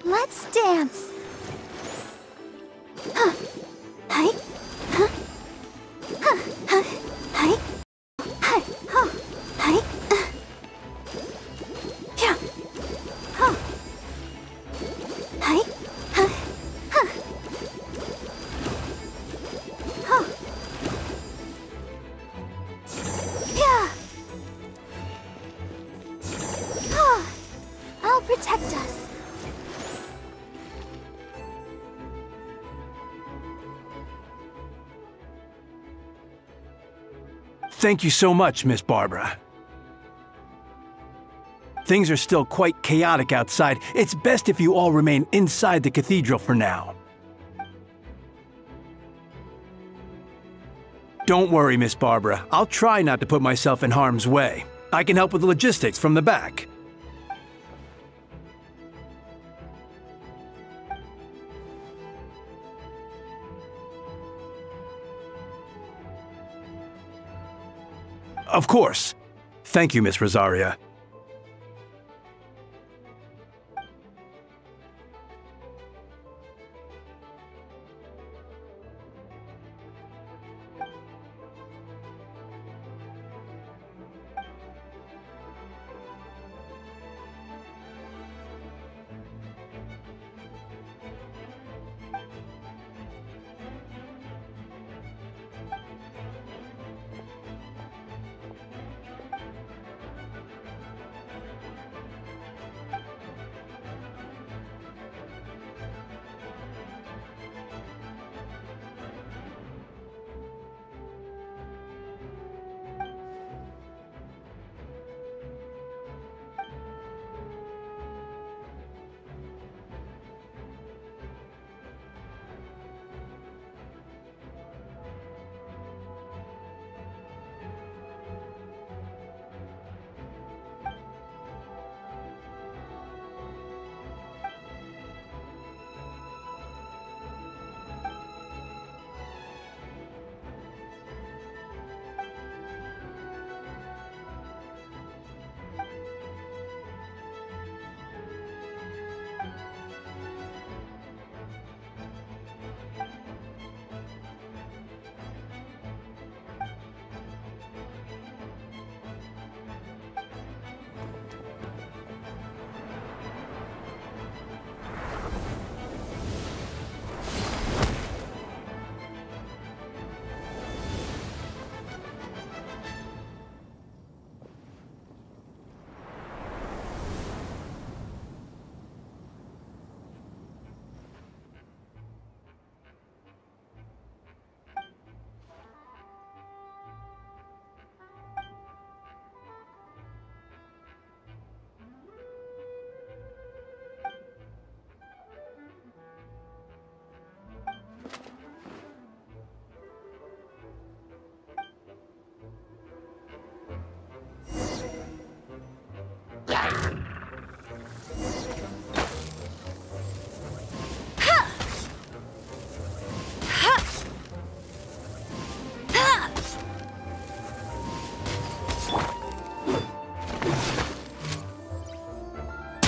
S2: Let's dance. Huh. Hi. Huh. Huh. Huh. Hi. Hi. Huh. Hi. Yeah. Huh. Hi. Huh. Huh. Huh. Yeah. Huh. I'll protect us.
S12: Thank you so much, Miss Barbara. Things are still quite chaotic outside. It's best if you all remain inside the cathedral for now. Don't worry, Miss Barbara. I'll try not to put myself in harm's way. I can help with the logistics from the back. Of course. Thank you, Miss Rosaria.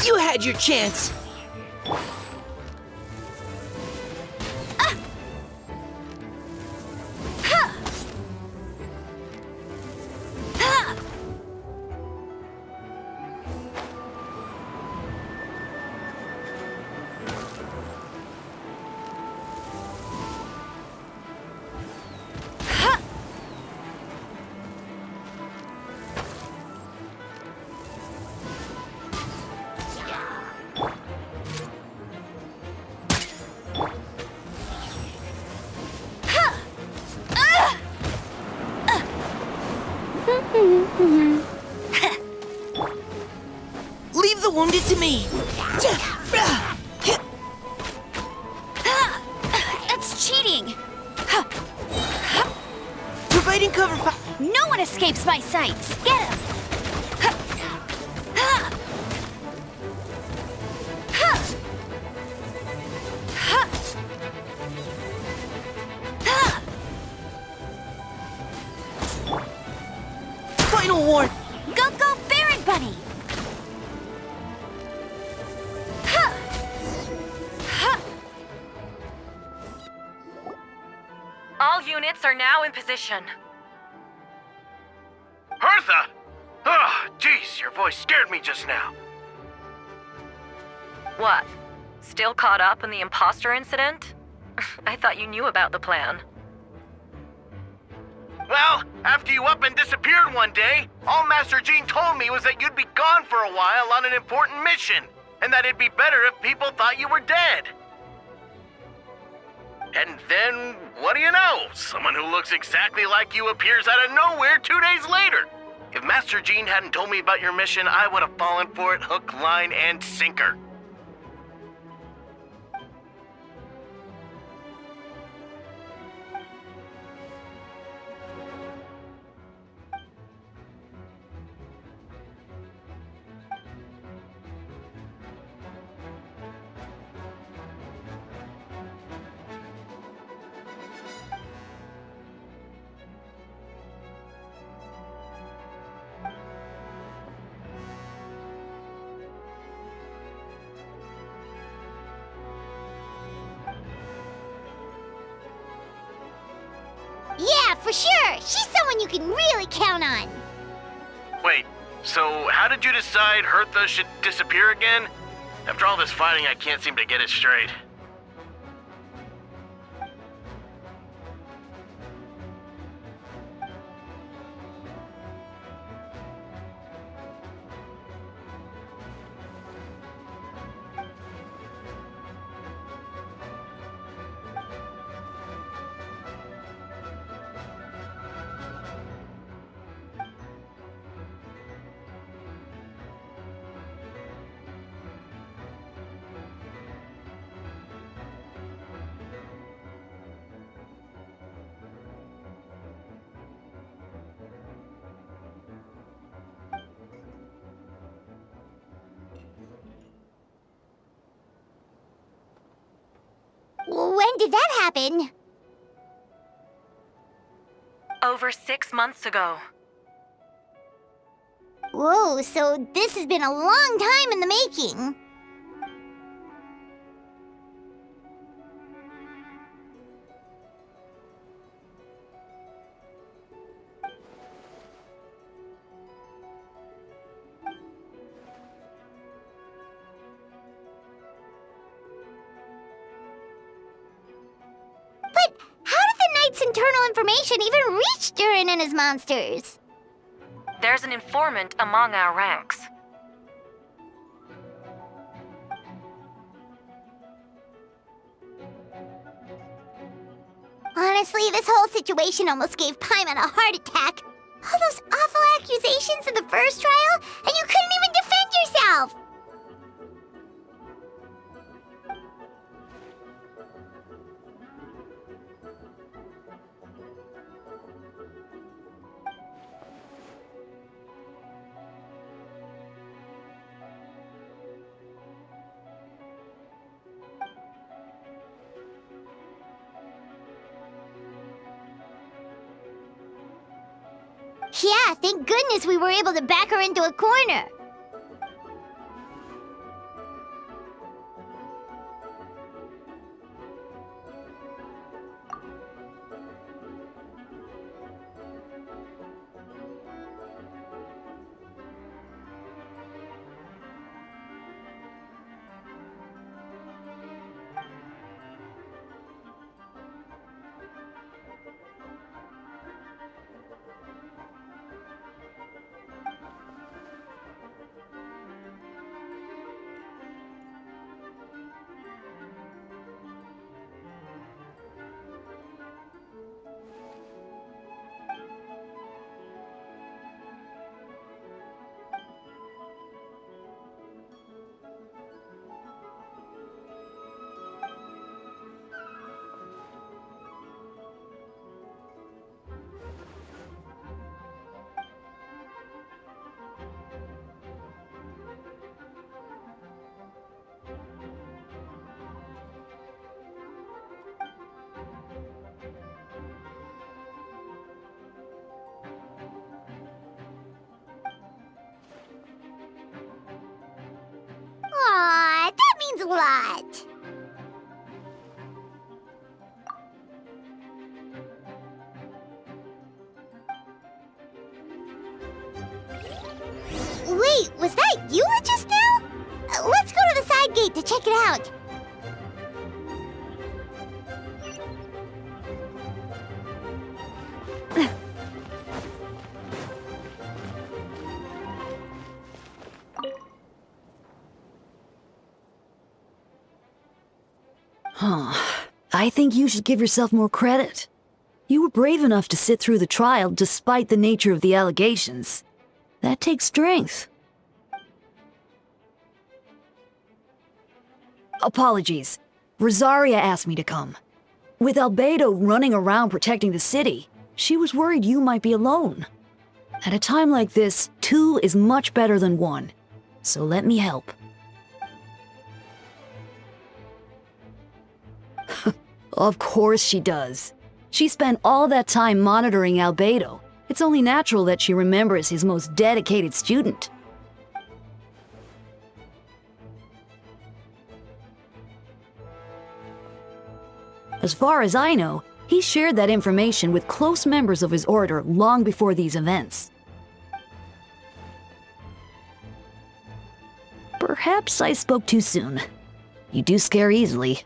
S13: You had your chance. Leave the wounded to me.
S1: That's cheating!
S13: Providing cover fire.
S1: No one escapes my sights! Get him!
S13: Final warning.
S1: Go, go, Baron Bunny!
S6: All units are now in position.
S8: Hertha! Oh, jeez, your voice scared me just now.
S6: What? Still caught up in the imposter incident? I thought you knew about the plan.
S8: Well, after you up and disappeared one day, all Master Jean told me was that you'd be gone for a while on an important mission, and that it'd be better if people thought you were dead. And then, what do you know? Someone who looks exactly like you appears out of nowhere 2 days later. If Master Jean hadn't told me about your mission, I would have fallen for it hook, line, and sinker.
S1: Yeah, for sure! She's someone you can really count on!
S8: Wait, so how did you decide Hertha should disappear again? After all this fighting, I can't seem to get it straight.
S1: When did that happen?
S6: Over 6 months ago.
S1: Whoa, so this has been a long time in the making. But how did the Knight's internal information even reach Durin and his monsters?
S6: There's an informant among our ranks.
S1: Honestly, this whole situation almost gave Paimon a heart attack. All those awful accusations in the first trial, and you couldn't even defend yourself! Yeah, thank goodness we were able to back her into a corner. means a lot. Wait, was that you just now? Let's go to the side gate to check it out.
S10: Huh. I think you should give yourself more credit. You were brave enough to sit through the trial despite the nature of the allegations. That takes strength. Apologies. Rosaria asked me to come. With Albedo running around protecting the city, she was worried you might be alone. At a time like this, 2 is much better than 1. So let me help. Of course she does. She spent all that time monitoring Albedo. It's only natural that she remembers his most dedicated student. As far as I know, he shared that information with close members of his order long before these events. Perhaps I spoke too soon. You do scare easily.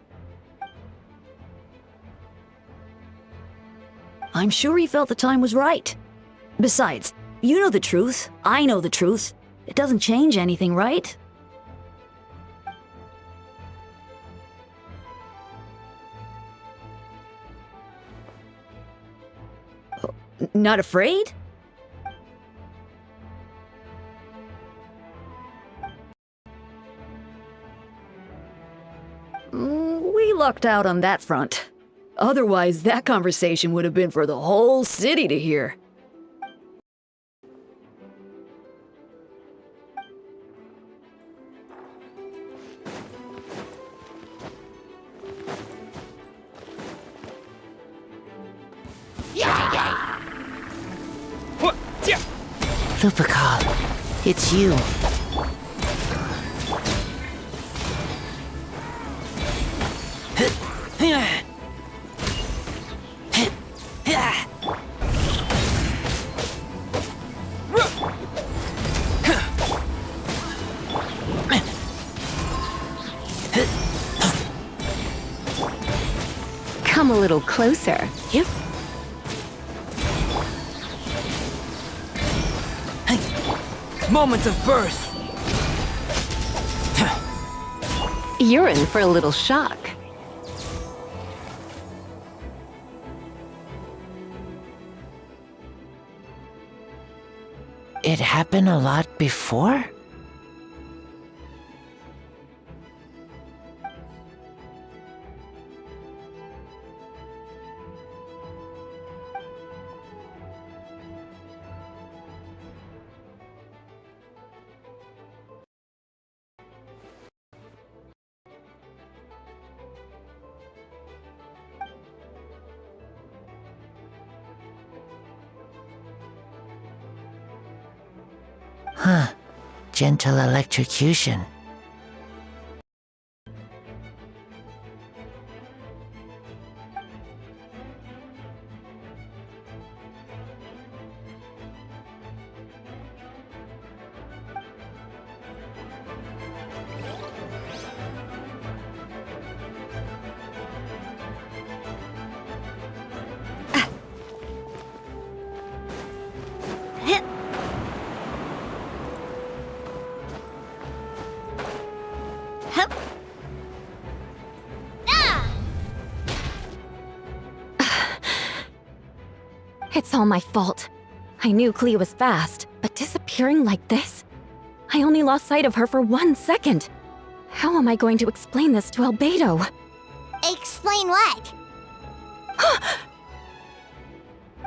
S10: I'm sure he felt the time was right. Besides, you know the truth, I know the truth. It doesn't change anything, right? Not afraid? We lucked out on that front. Otherwise, that conversation would have been for the whole city to hear.
S13: Lupercal, it's you.
S2: Come a little closer.
S13: Yep. Moment of birth.
S2: You're in for a little shock.
S13: It happened a lot before? Huh. Gentle electrocution.
S7: It's all my fault. I knew Clea was fast, but disappearing like this? I only lost sight of her for 1 second. How am I going to explain this to Albedo?
S1: Explain what?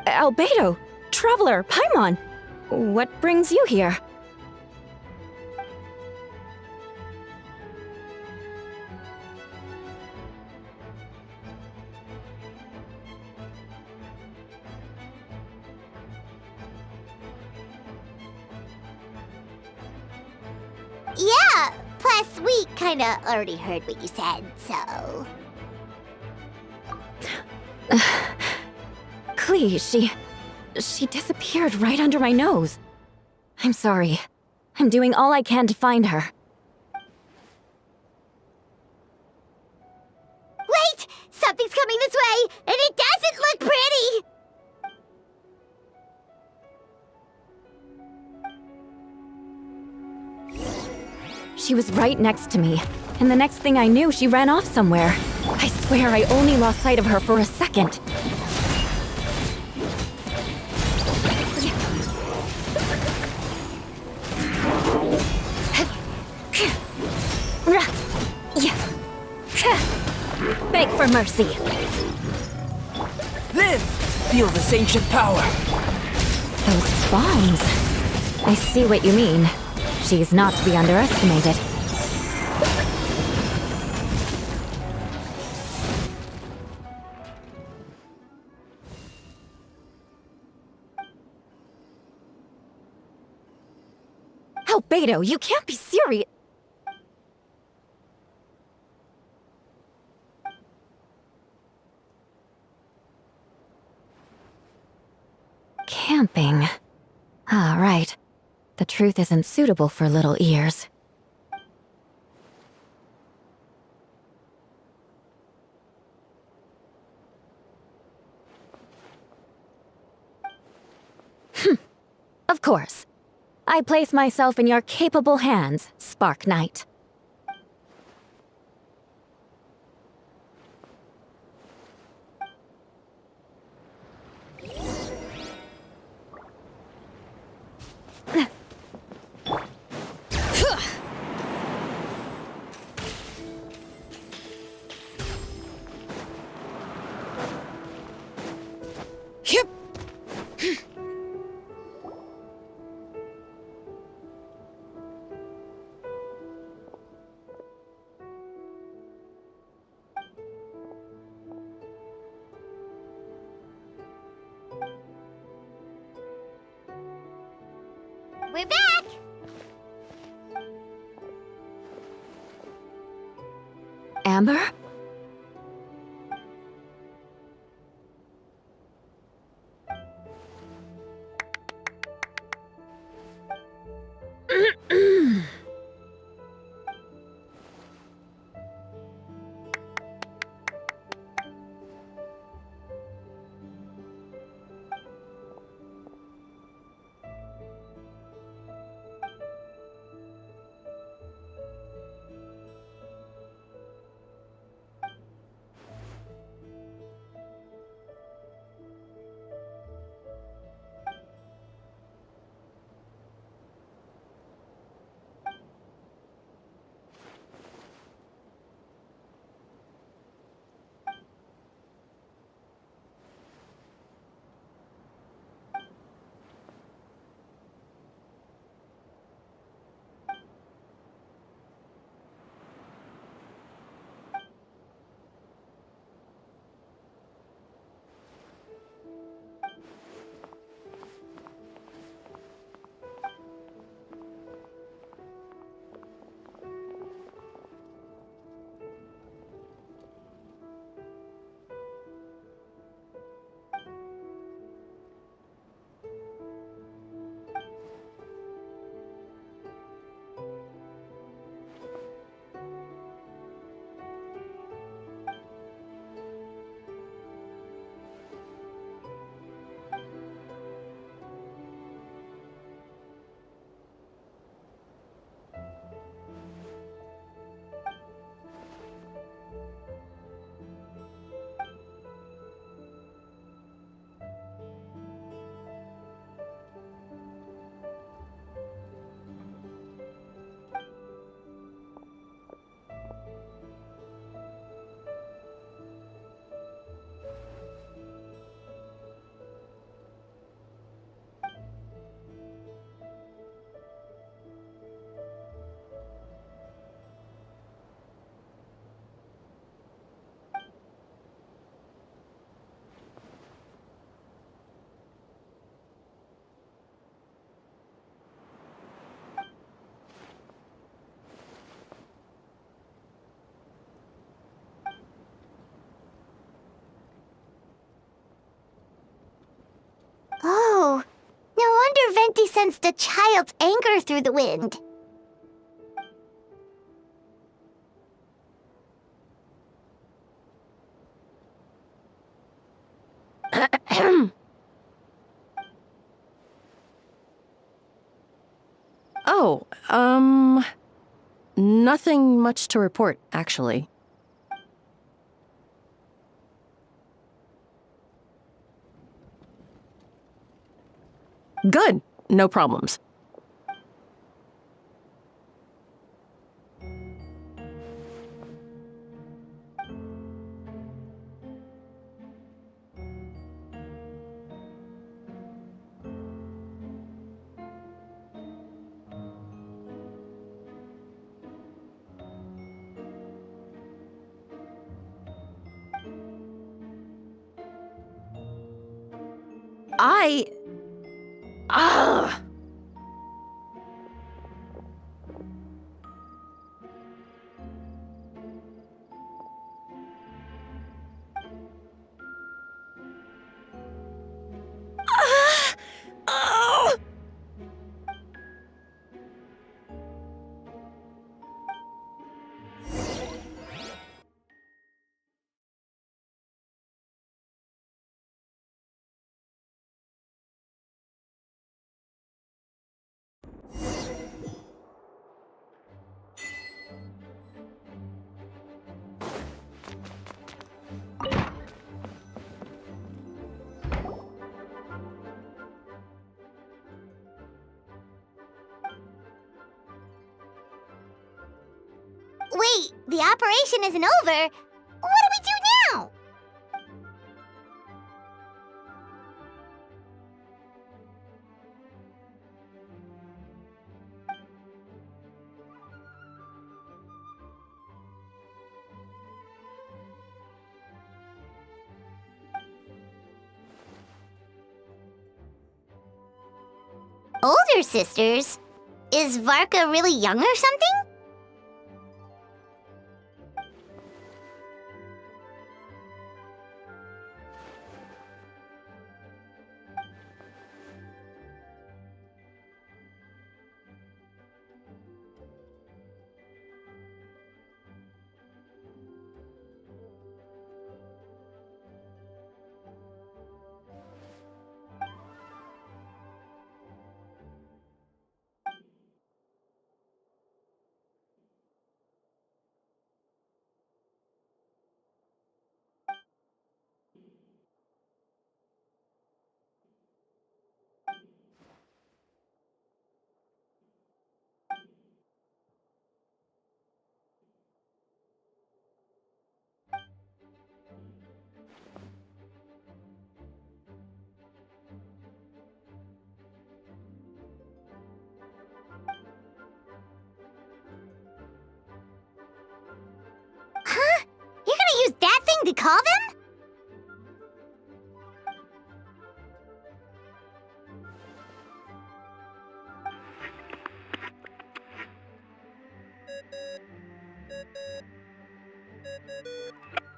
S7: Albedo! Traveler! Paimon! What brings you here?
S1: Yeah, Plus, we kinda already heard what you said, so...
S7: Clee, she disappeared right under my nose. I'm sorry. I'm doing all I can to find her.
S1: Wait! Something's coming this way, and it doesn't look pretty!
S7: She was right next to me, and the next thing I knew, she ran off somewhere. I swear I only lost sight of her for a second. Beg for mercy.
S13: Live! Feel this ancient power.
S7: Those bombs. I see what you mean. She's not to be underestimated. Albedo, you can't be serious. Camping. Ah, right. The truth isn't suitable for little ears. Of course. I place myself in your capable hands, Spark Knight.
S1: We're back!
S7: Amber?
S1: sensed a child's anger through the wind.
S14: Oh, nothing much to report, actually. Good. No problems. Ugh. Oh.
S1: Wait, the operation isn't over. What do we do now? Older sisters? Is Varka really young or something? Huh? You're gonna use that thing to call them?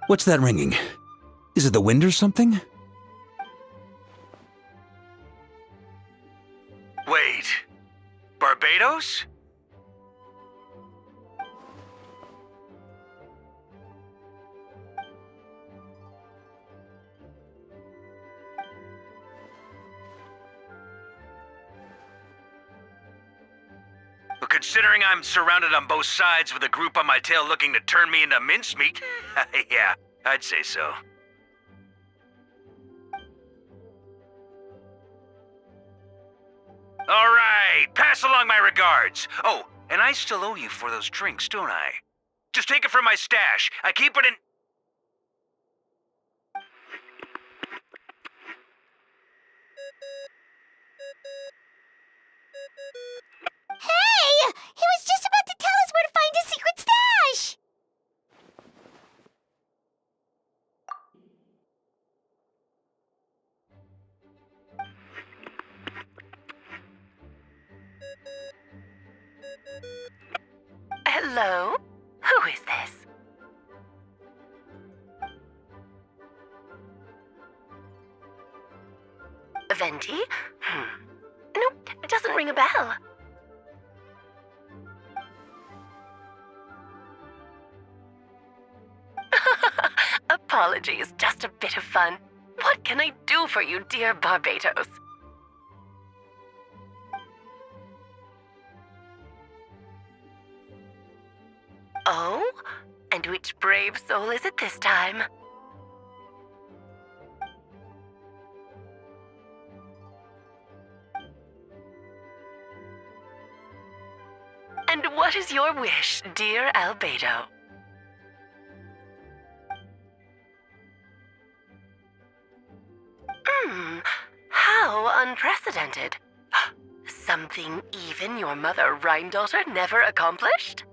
S15: What's that ringing? Is it the wind or something?
S8: Wait. Barbados? But considering I'm surrounded on both sides with a group on my tail looking to turn me into mincemeat, yeah, I'd say so. All right, pass along my regards. Oh, and I still owe you for those drinks, don't I? Just take it from my stash. I keep it in...
S1: Hey! He was just about to tell us where to find his secret stash!
S16: Hello? Who is this? Venti? Nope, It doesn't ring a bell. Apologies, just a bit of fun. What can I do for you, dear Barbados? Oh? And which brave soul is it this time? And what is your wish, dear Albedo? How unprecedented. Something even your mother Rhine-daughter never accomplished?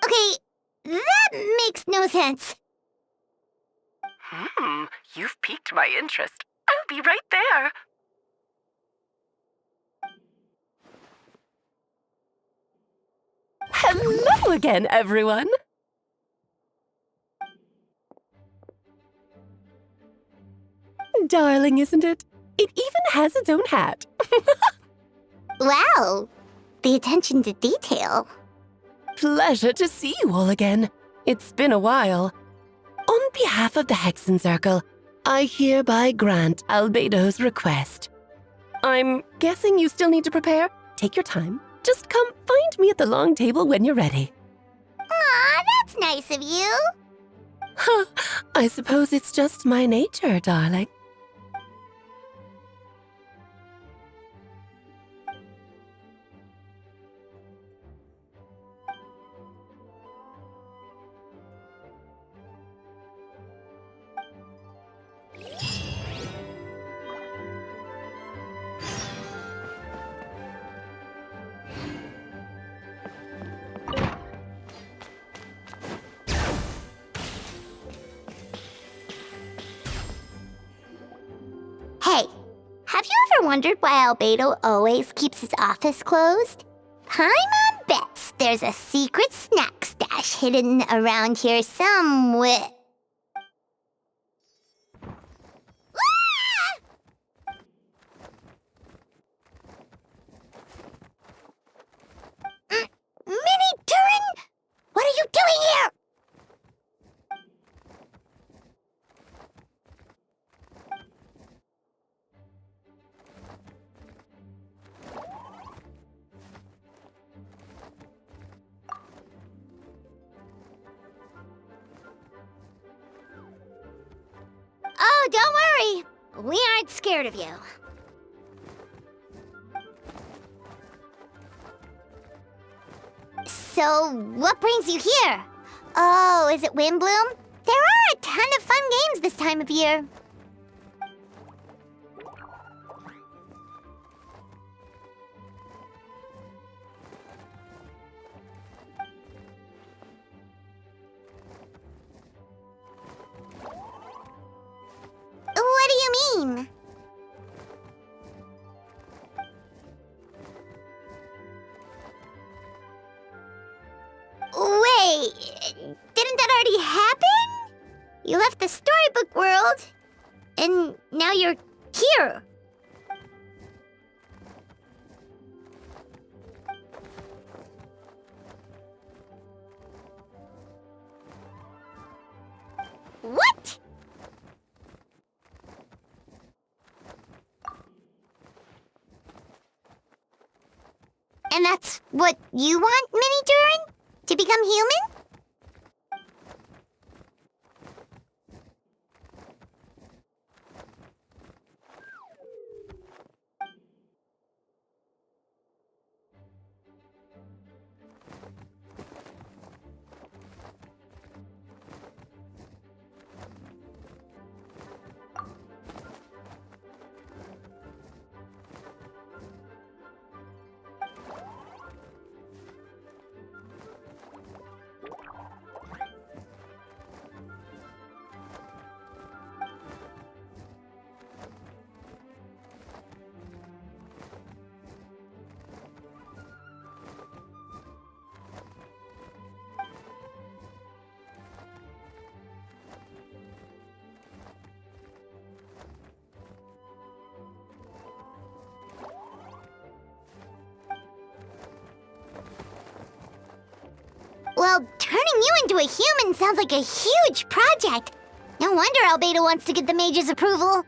S1: Okay, that makes no sense.
S16: You've piqued my interest. I'll be right there.
S14: Hello again, everyone! Darling, isn't it? It even has its own hat.
S1: Wow, the attention to detail.
S14: Pleasure to see you all again. It's been a while. On behalf of the Hexen Circle, I hereby grant Albedo's request. I'm guessing you still need to prepare? Take your time. Just come find me at the long table when you're ready.
S1: Aw, that's nice of you.
S14: Huh, I suppose it's just my nature, darling.
S1: Hey, have you ever wondered why Albedo always keeps his office closed? Paimon bets there's a secret snack stash hidden around here somewhere. Mini Turing? What are you doing here? Oh, don't worry. We aren't scared of you. So, what brings you here? Oh, is it Windbloom? There are a ton of fun games this time of year. What do you mean? Wait, didn't that already happen? You left the storybook world, and now you're here. What? And that's what you want, Mini Durin? To become human? Well, turning you into a human sounds like a huge project. No wonder Albedo wants to get the mage's approval.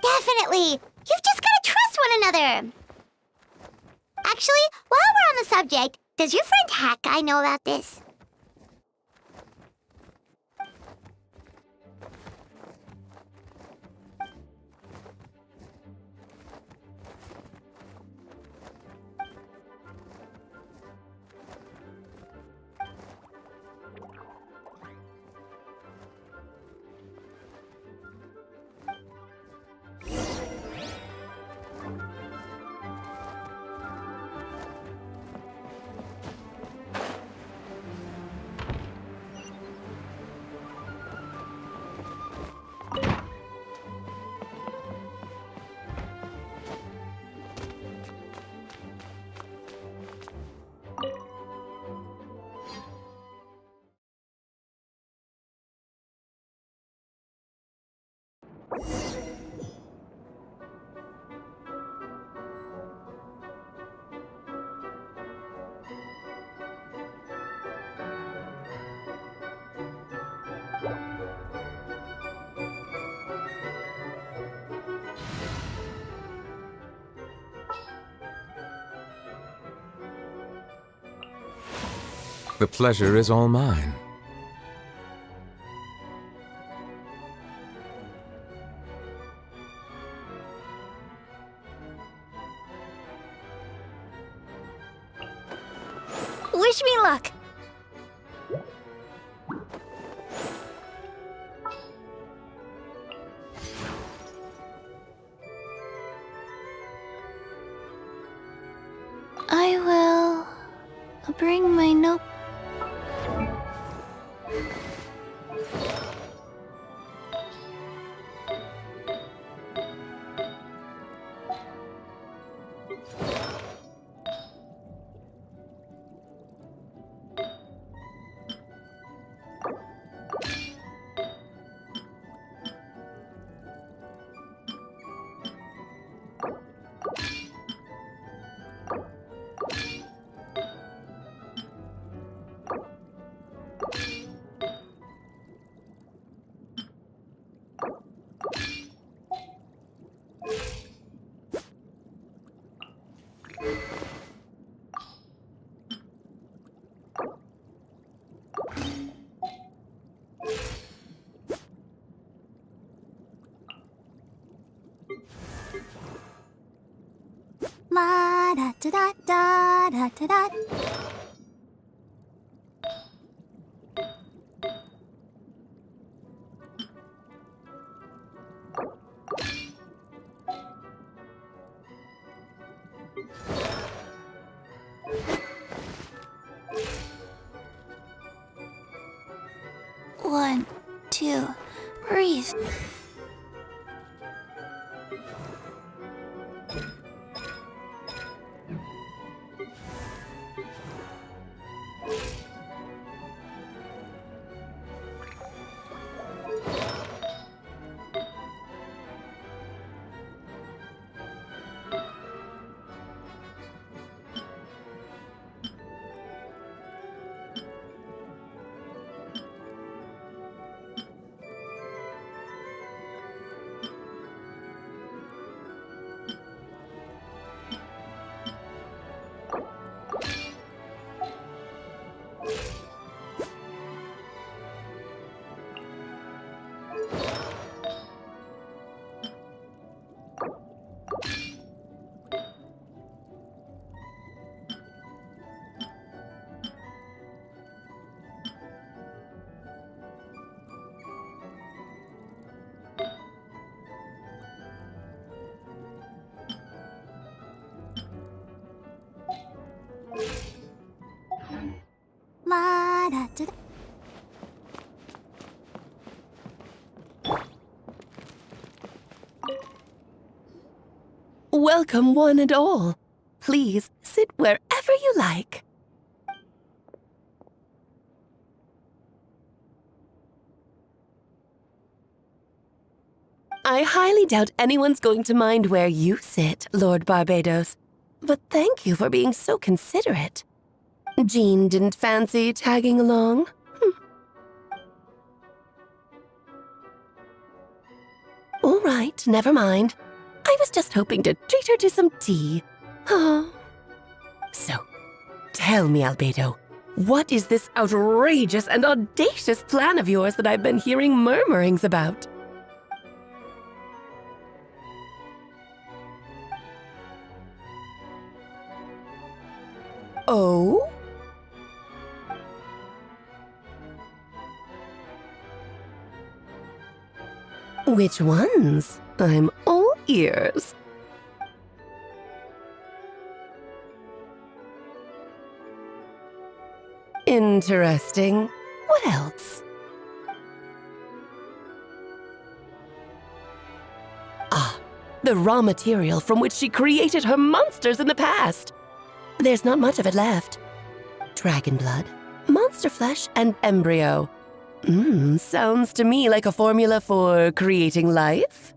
S1: Definitely! You've just gotta trust one another! Actually, while we're on the subject, does your friend Hack know about this?
S17: The pleasure is all mine.
S2: Wish me luck. I will bring my note. La da da da da da da da. One, two, breathe.
S14: Welcome, one and all. Please sit wherever you like. I highly doubt anyone's going to mind where you sit, Lord Barbados. But thank you for being so considerate. Jean didn't fancy tagging along? All right, never mind. I was just hoping to treat her to some tea. Oh. So, tell me, Albedo, what is this outrageous and audacious plan of yours that I've been hearing murmurings about? Oh? Which ones? I'm all ears. Interesting. What else? Ah, the raw material from which she created her monsters in the past. There's not much of it left. Dragon blood, monster flesh, and embryo. Sounds to me like a formula for creating life.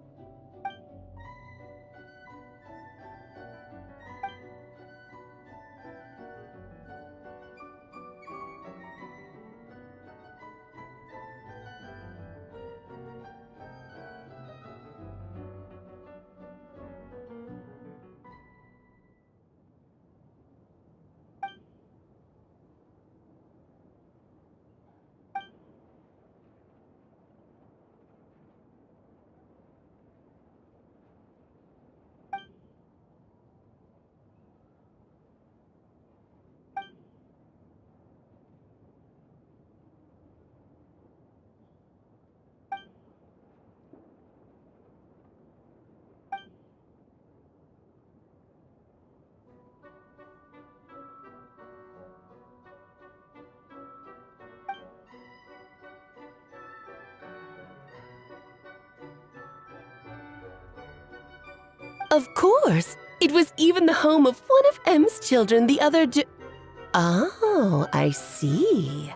S14: Of course! It was even the home of one of M's children the other day. Oh, I see.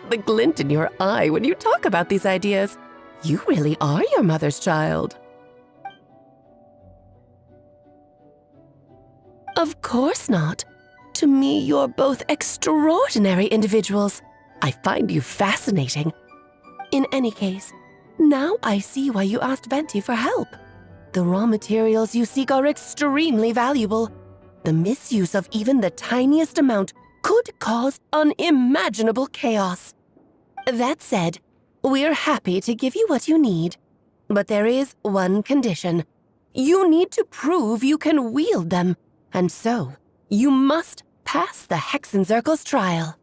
S14: The glint in your eye when you talk about these ideas. You really are your mother's child. Of course not. To me, you're both extraordinary individuals. I find you fascinating. In any case, now I see why you asked Venti for help. The raw materials you seek are extremely valuable. The misuse of even the tiniest amount could cause unimaginable chaos. That said, we're happy to give you what you need. But there is one condition. You need to prove you can wield them, and so you must pass the Hexenzirkel's trial.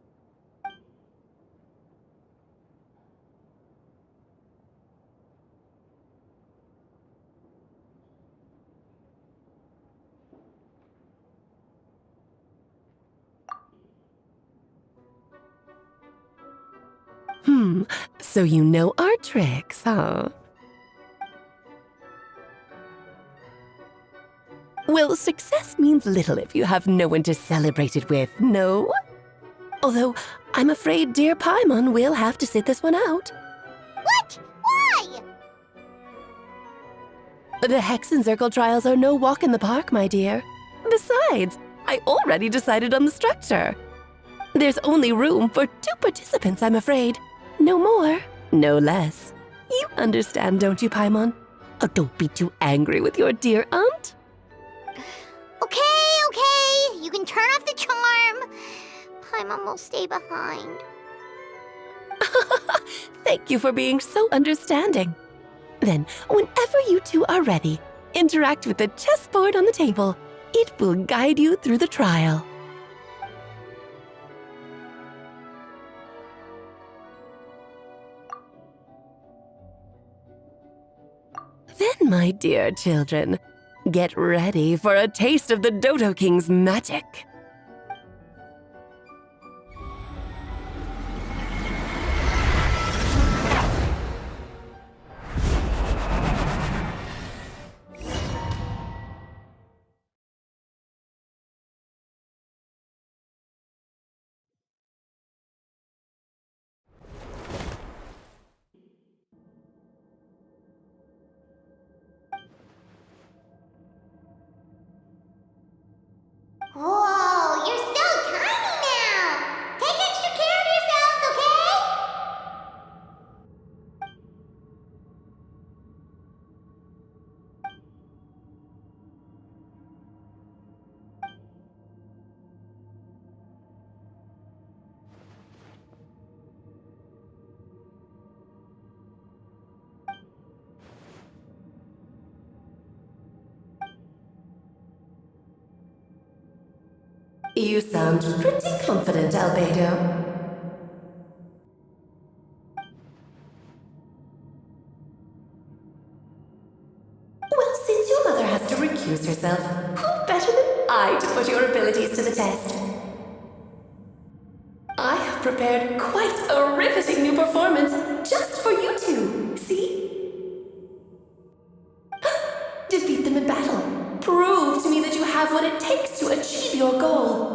S14: So you know our tricks, huh? Well, success means little if you have no one to celebrate it with, no? Although, I'm afraid dear Paimon will have to sit this one out.
S1: What? Why?
S14: The Hexenzirkel trials are no walk in the park, my dear. Besides, I already decided on the structure. There's only room for 2 participants, I'm afraid. No more, no less. You understand, don't you, Paimon? Oh, don't be too angry with your dear aunt.
S1: Okay. You can turn off the charm. Paimon will stay behind.
S14: Thank you for being so understanding. Then, whenever you two are ready, interact with the chessboard on the table. It will guide you through the trial. Then, my dear children, get ready for a taste of the Dodo King's magic.
S1: Whoa, you're so tiny now! Take extra care of yourselves, okay?
S14: You sound pretty confident, Albedo. Well, since your mother has to recuse herself, who better than I to put your abilities to the test? I have prepared quite a riveting new performance just for you two. See? Defeat them in battle. Prove to me that you have what it takes to achieve your goal.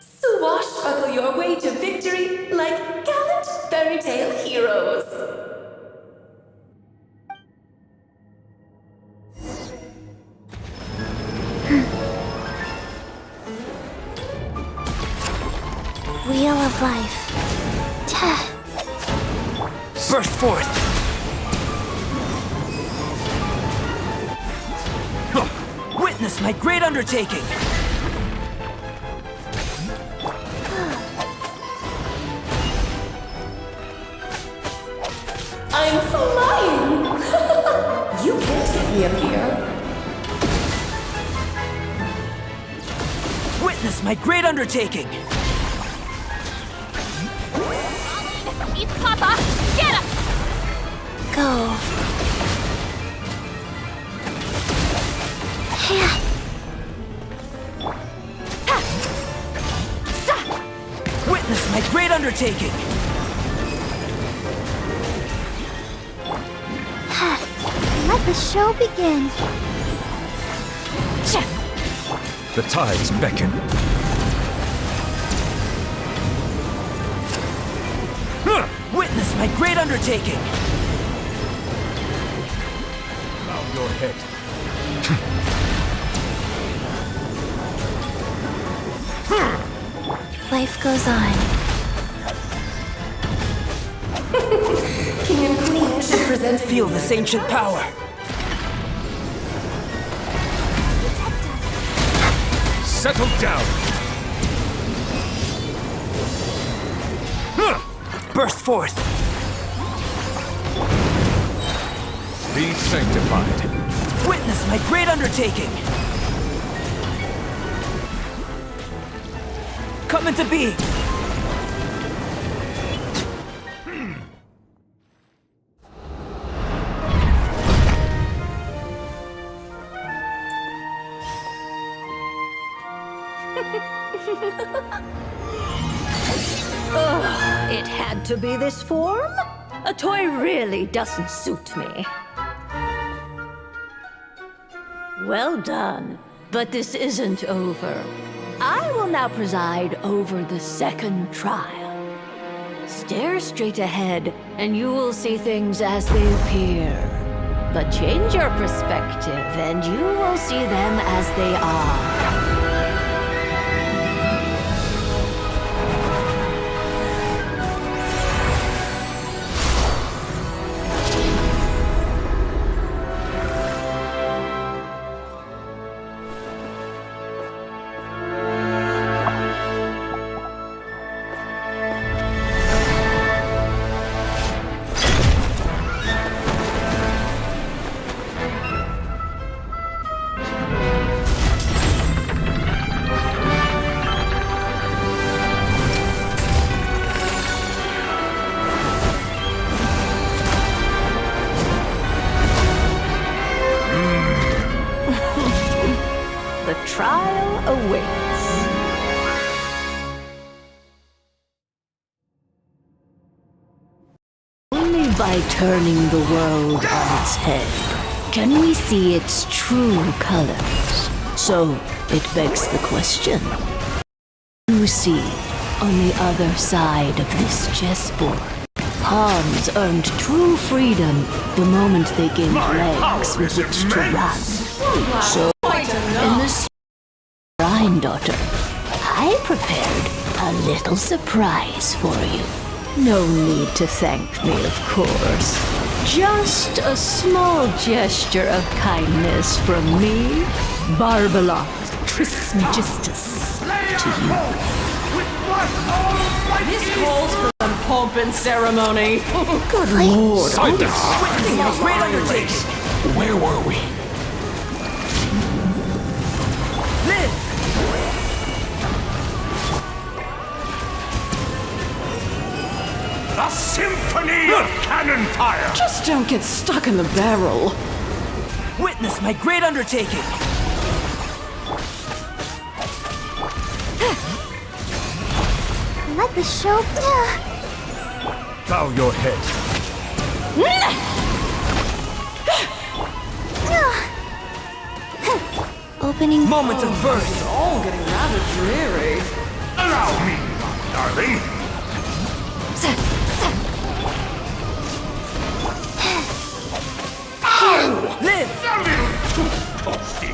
S14: Swashbuckle your way to victory like gallant fairy tale heroes.
S1: Wheel of life.
S13: Burst forth! Witness my great undertaking!
S14: I'm flying! You can't get me up here.
S13: Witness my great undertaking!
S2: It's Papa! Get up!
S1: Go.
S13: Witness my great undertaking!
S1: Let the show begin.
S17: The tides beckon.
S13: Witness my great undertaking!
S17: Bow your head.
S1: Life goes on.
S14: King and Queen should present.
S13: Feel this ancient power!
S17: Settle down.
S13: Burst forth!
S17: Be sanctified.
S13: Witness my great undertaking! Come into being!
S18: It had to be this form? A toy really doesn't suit me. Well done, but this isn't over. I will now preside over the second trial. Stare straight ahead, and you will see things as they appear. But change your perspective, and you will see them as they are. trial awaits. Only by turning the world on its head can we see its true colors. So it begs the question, you see, on the other side of this chessboard, pawns earned true freedom the moment they gained legs with which to run. So, in this shrine, daughter, I prepared a little surprise for you. No need to thank me, of course. Just a small gesture of kindness from me, Barbeloth Trismegistus, to you.
S13: This calls for some pomp and ceremony.
S18: Good lord.
S17: Silence!
S13: Witnessing a great undertaking.
S17: Where were we?
S13: Live!
S17: A symphony of cannon fire!
S13: Just don't get stuck in the barrel. Witness my great undertaking.
S1: Let the show.
S17: Bow your head.
S1: Opening.
S13: Moments of birth. All getting rather dreary.
S17: Allow me, darling.
S13: Live!
S17: A little too toasty.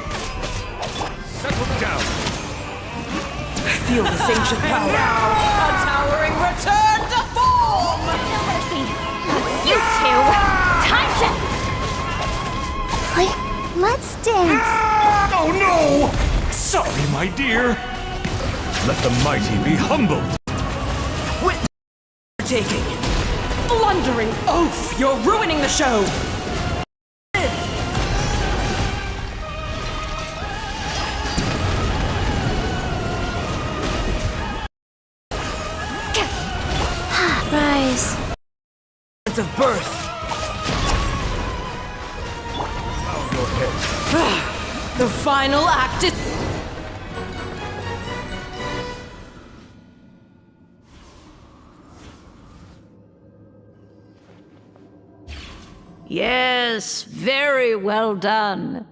S17: Settle down.
S13: Feel this ancient power. A towering return to form!
S1: You two! Time to. Let's dance.
S17: Oh no! Sorry, my dear. Let the mighty be humbled.
S13: Witness taking. Blundering oaf! You're ruining the show!
S1: Rise.
S13: Of birth.
S17: Bow your head.
S13: The final act is...
S18: Yes, very well done.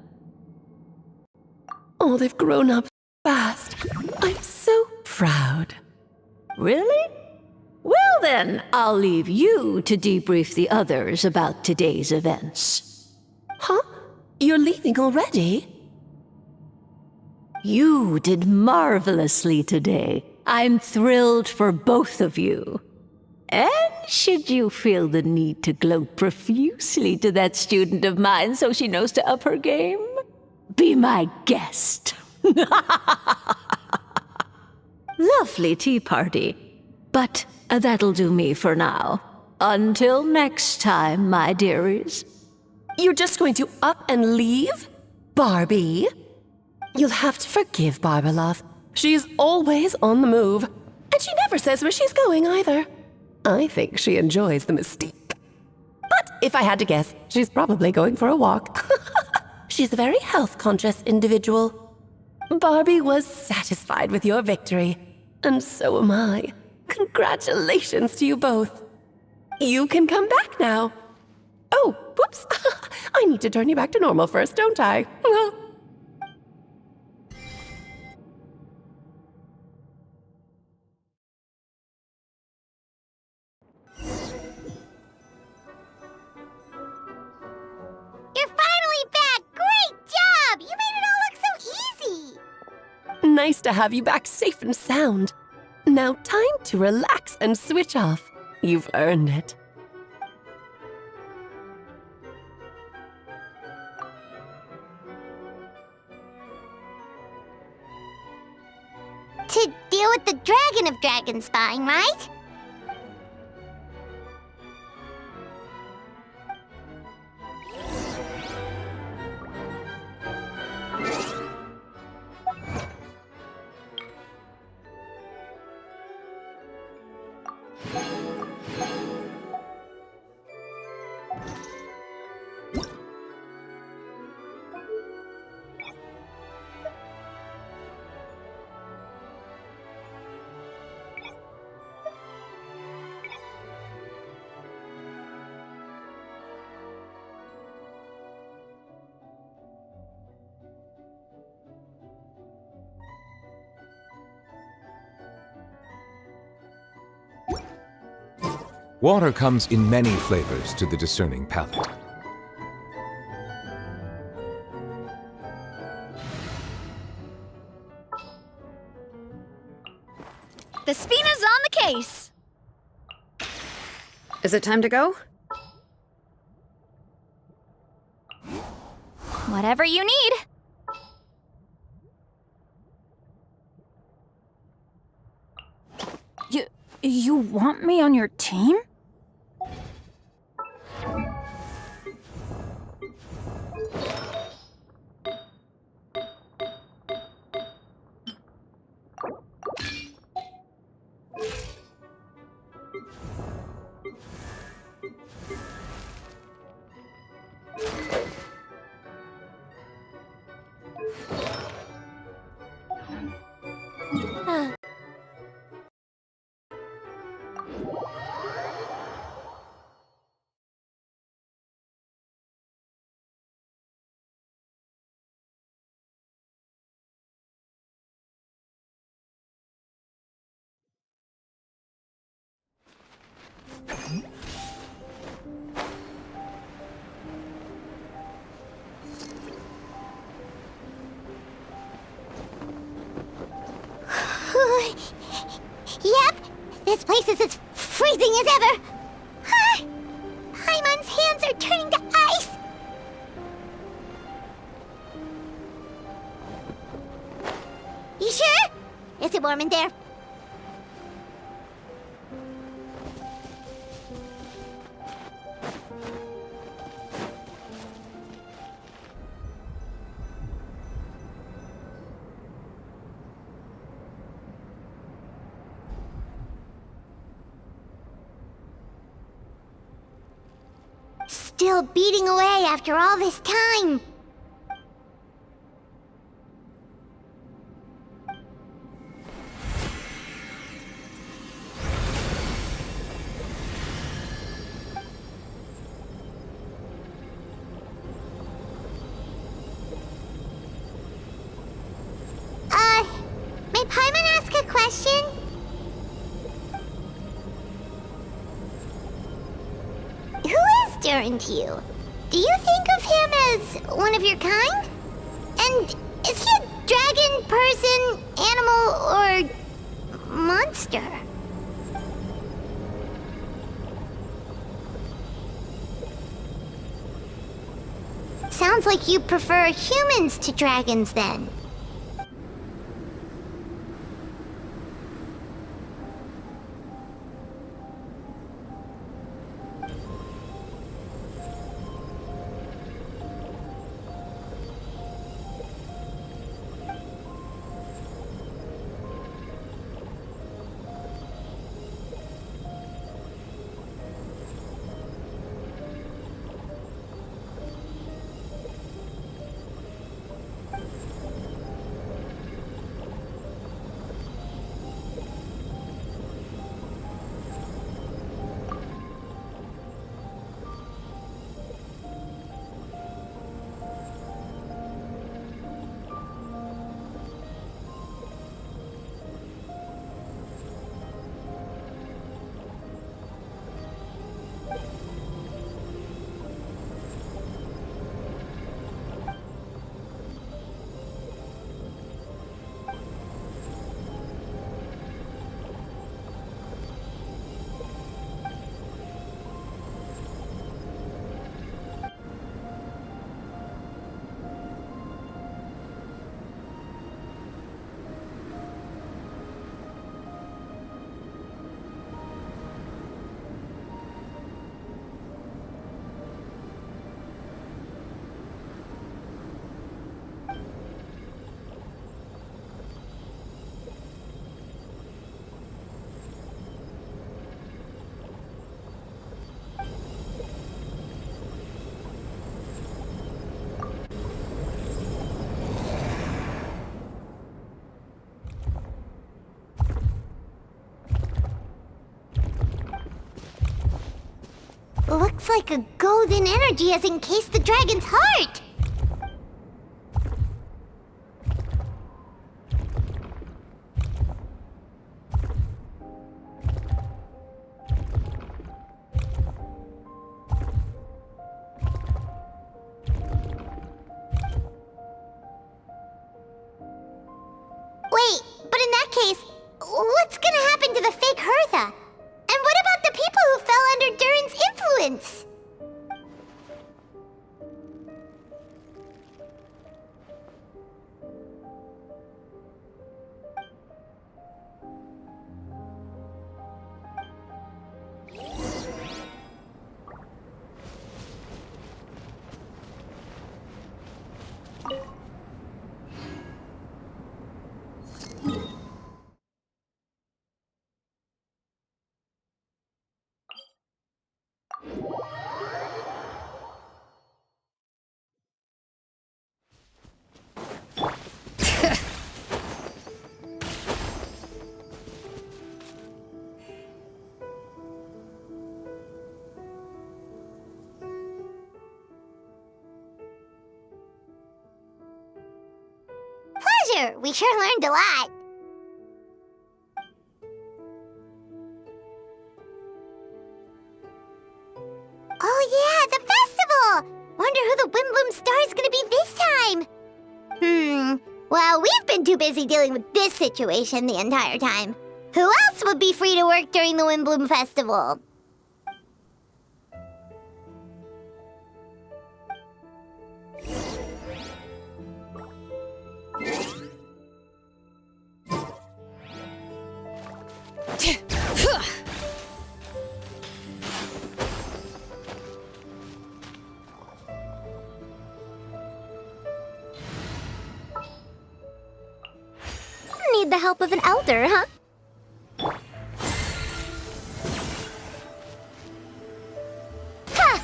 S14: Oh, they've grown up fast. I'm so proud.
S18: Really? Well then, I'll leave you to debrief the others about today's events.
S14: Huh? You're leaving already?
S18: You did marvelously today. I'm thrilled for both of you. And should you feel the need to gloat profusely to that student of mine so she knows to up her game, be my guest. Lovely tea party. But that'll do me for now. Until next time, my dearies.
S14: You're just going to up and leave? Barbie? You'll have to forgive Barbeloth. She's always on the move. And she never says where she's going either. I think she enjoys the mystique. But if I had to guess, she's probably going for a walk. She's a very health-conscious individual. Barbie was satisfied with your victory. And so am I. Congratulations to you both. You can come back now. Oh, whoops. I need to turn you back to normal first, don't I?
S1: You're finally back! Great job! You made it all look so easy!
S14: Nice to have you back safe and sound. Now time to relax and switch off. You've earned it.
S1: To deal with the Dragon of Dragonspine, right?
S19: Water comes in many flavors to the discerning palate.
S20: The Spina's on the case!
S21: Is it time to go?
S20: Whatever you need.
S2: You want me on your team?
S1: Yep, this place is as freezing as ever. Paimon's hands are turning to ice. You sure? Is it warm in there? Still beating away after all this time. May Paimon ask a question? Who is Durin to you? Do you think of him as one of your kind? And is he a dragon, person, animal, or monster? Sounds like you prefer humans to dragons then. Looks like a golden energy has encased the dragon's heart! presents! Pleasure! We sure learned a lot. Oh yeah, the festival! Wonder who the Windbloom Star is gonna be this time? Well, we've been too busy dealing with this situation the entire time. Who else would be free to work during the Windbloom Festival? Need the help of an elder, huh? Ha!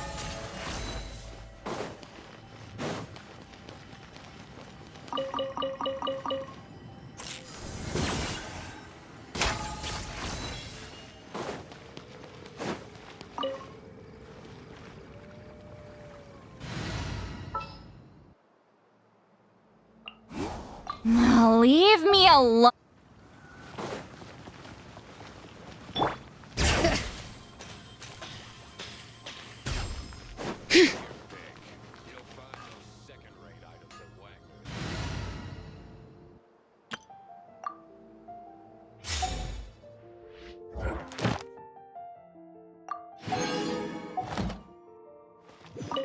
S20: Leave me alone.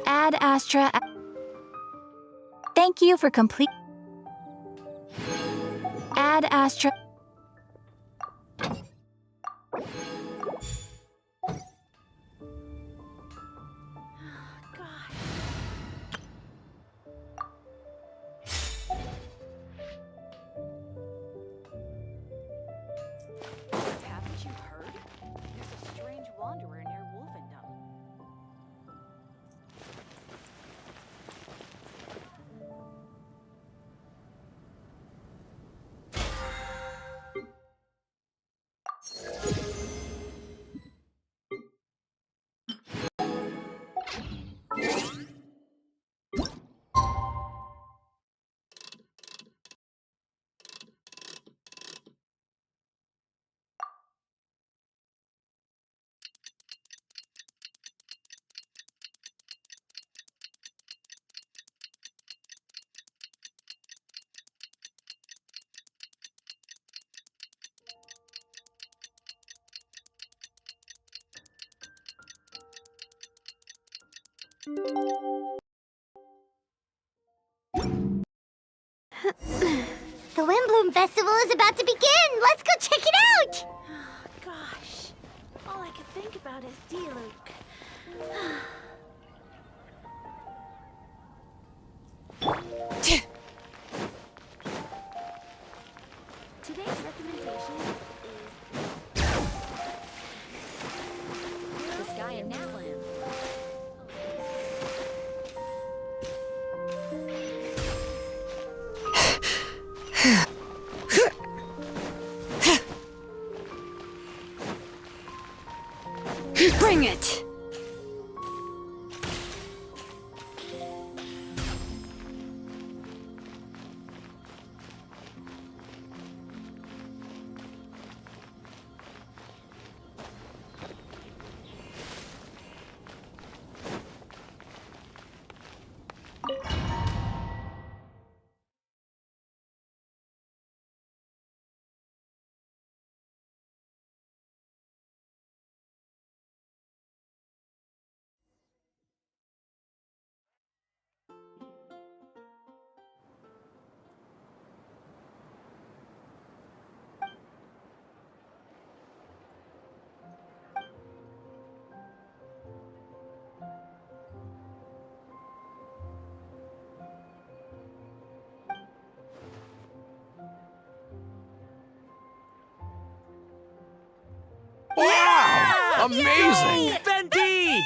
S2: Ad Astra. Thank you for complete. Ad Astra.
S21: Haven't you heard? There's a strange wanderer near Wolfendom.
S1: The Windbloom Festival is about to begin! Let's go check it out!
S5: Gosh, all I can think about is D-Luke. Today's recommendation is
S7: the sky in Natland.
S20: Bring it!
S11: Amazing! Venti!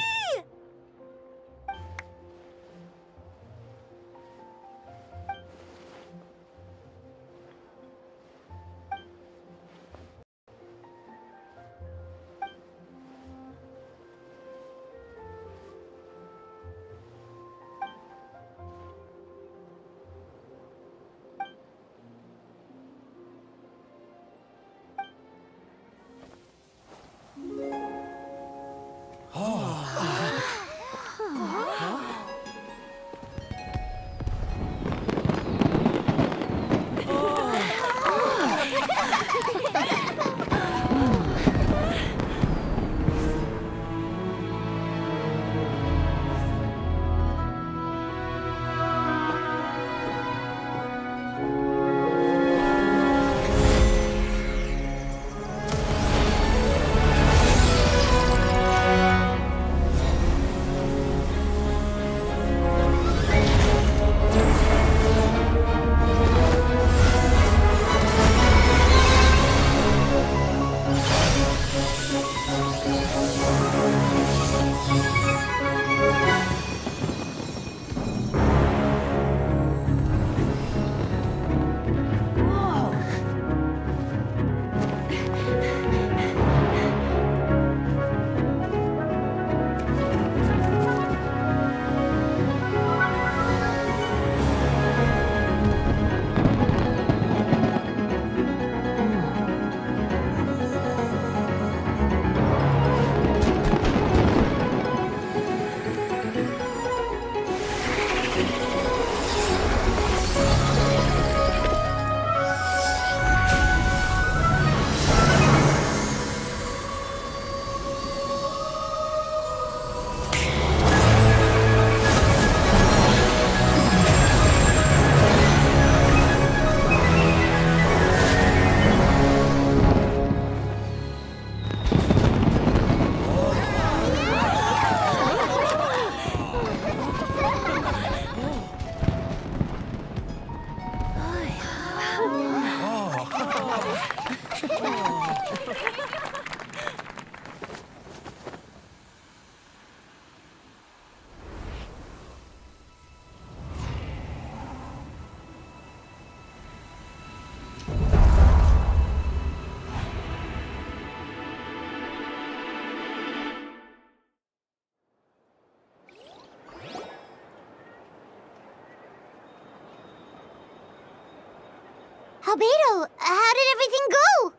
S1: Albedo, how did everything go?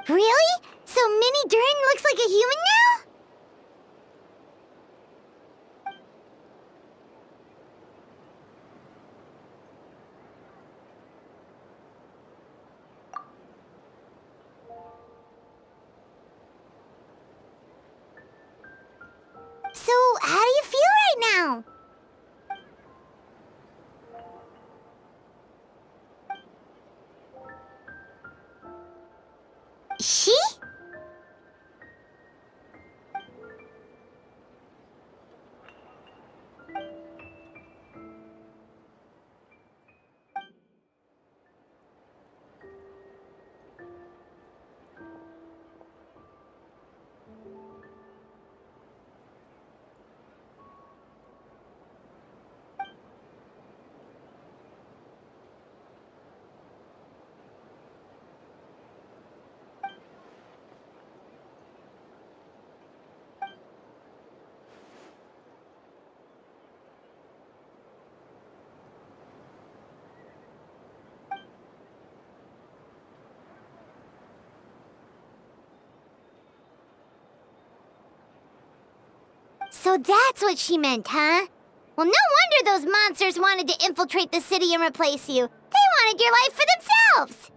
S1: Really? So Mini Durin looks like a human now? So, how do you feel right now? She? So that's what she meant, huh? Well, no wonder those monsters wanted to infiltrate the city and replace you. They wanted your life for themselves!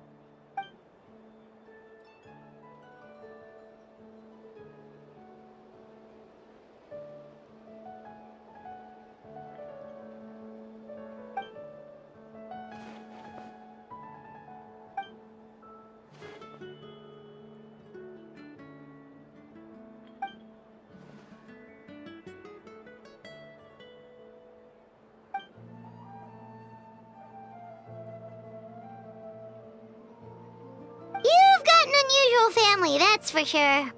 S1: family, that's for sure.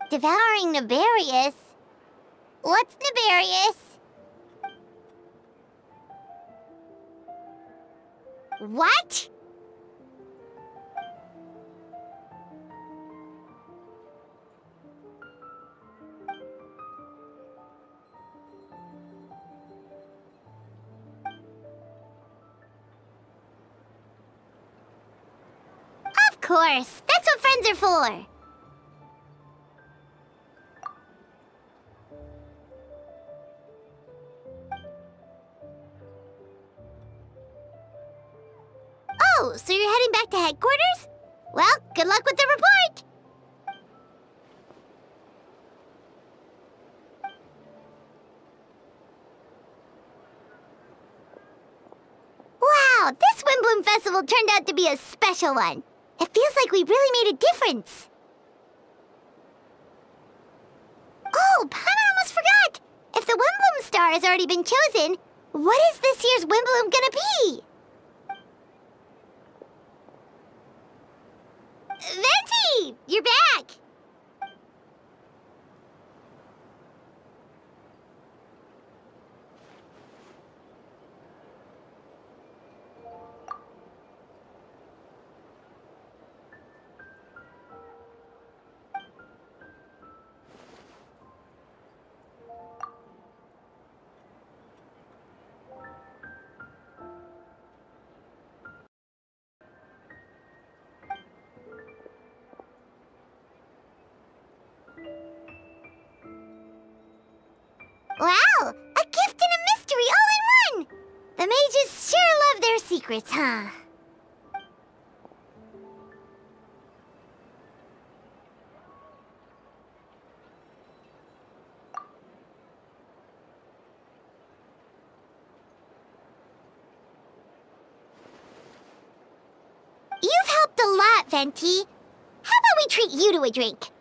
S1: Devouring Nefarious? What's Nefarious? What? Of course, that's what friends are for. Oh, so you're heading back to headquarters? Well, good luck with the report! Wow, this Windbloom Festival turned out to be a special one. It feels like we really made a difference. Oh, Paimon almost forgot! If the Windbloom Star has already been chosen, what is this year's Windbloom gonna be? Venti! You're back! Wow! A gift and a mystery all in one! The mages sure love their secrets, huh? You've helped a lot, Venti. How about we treat you to a drink?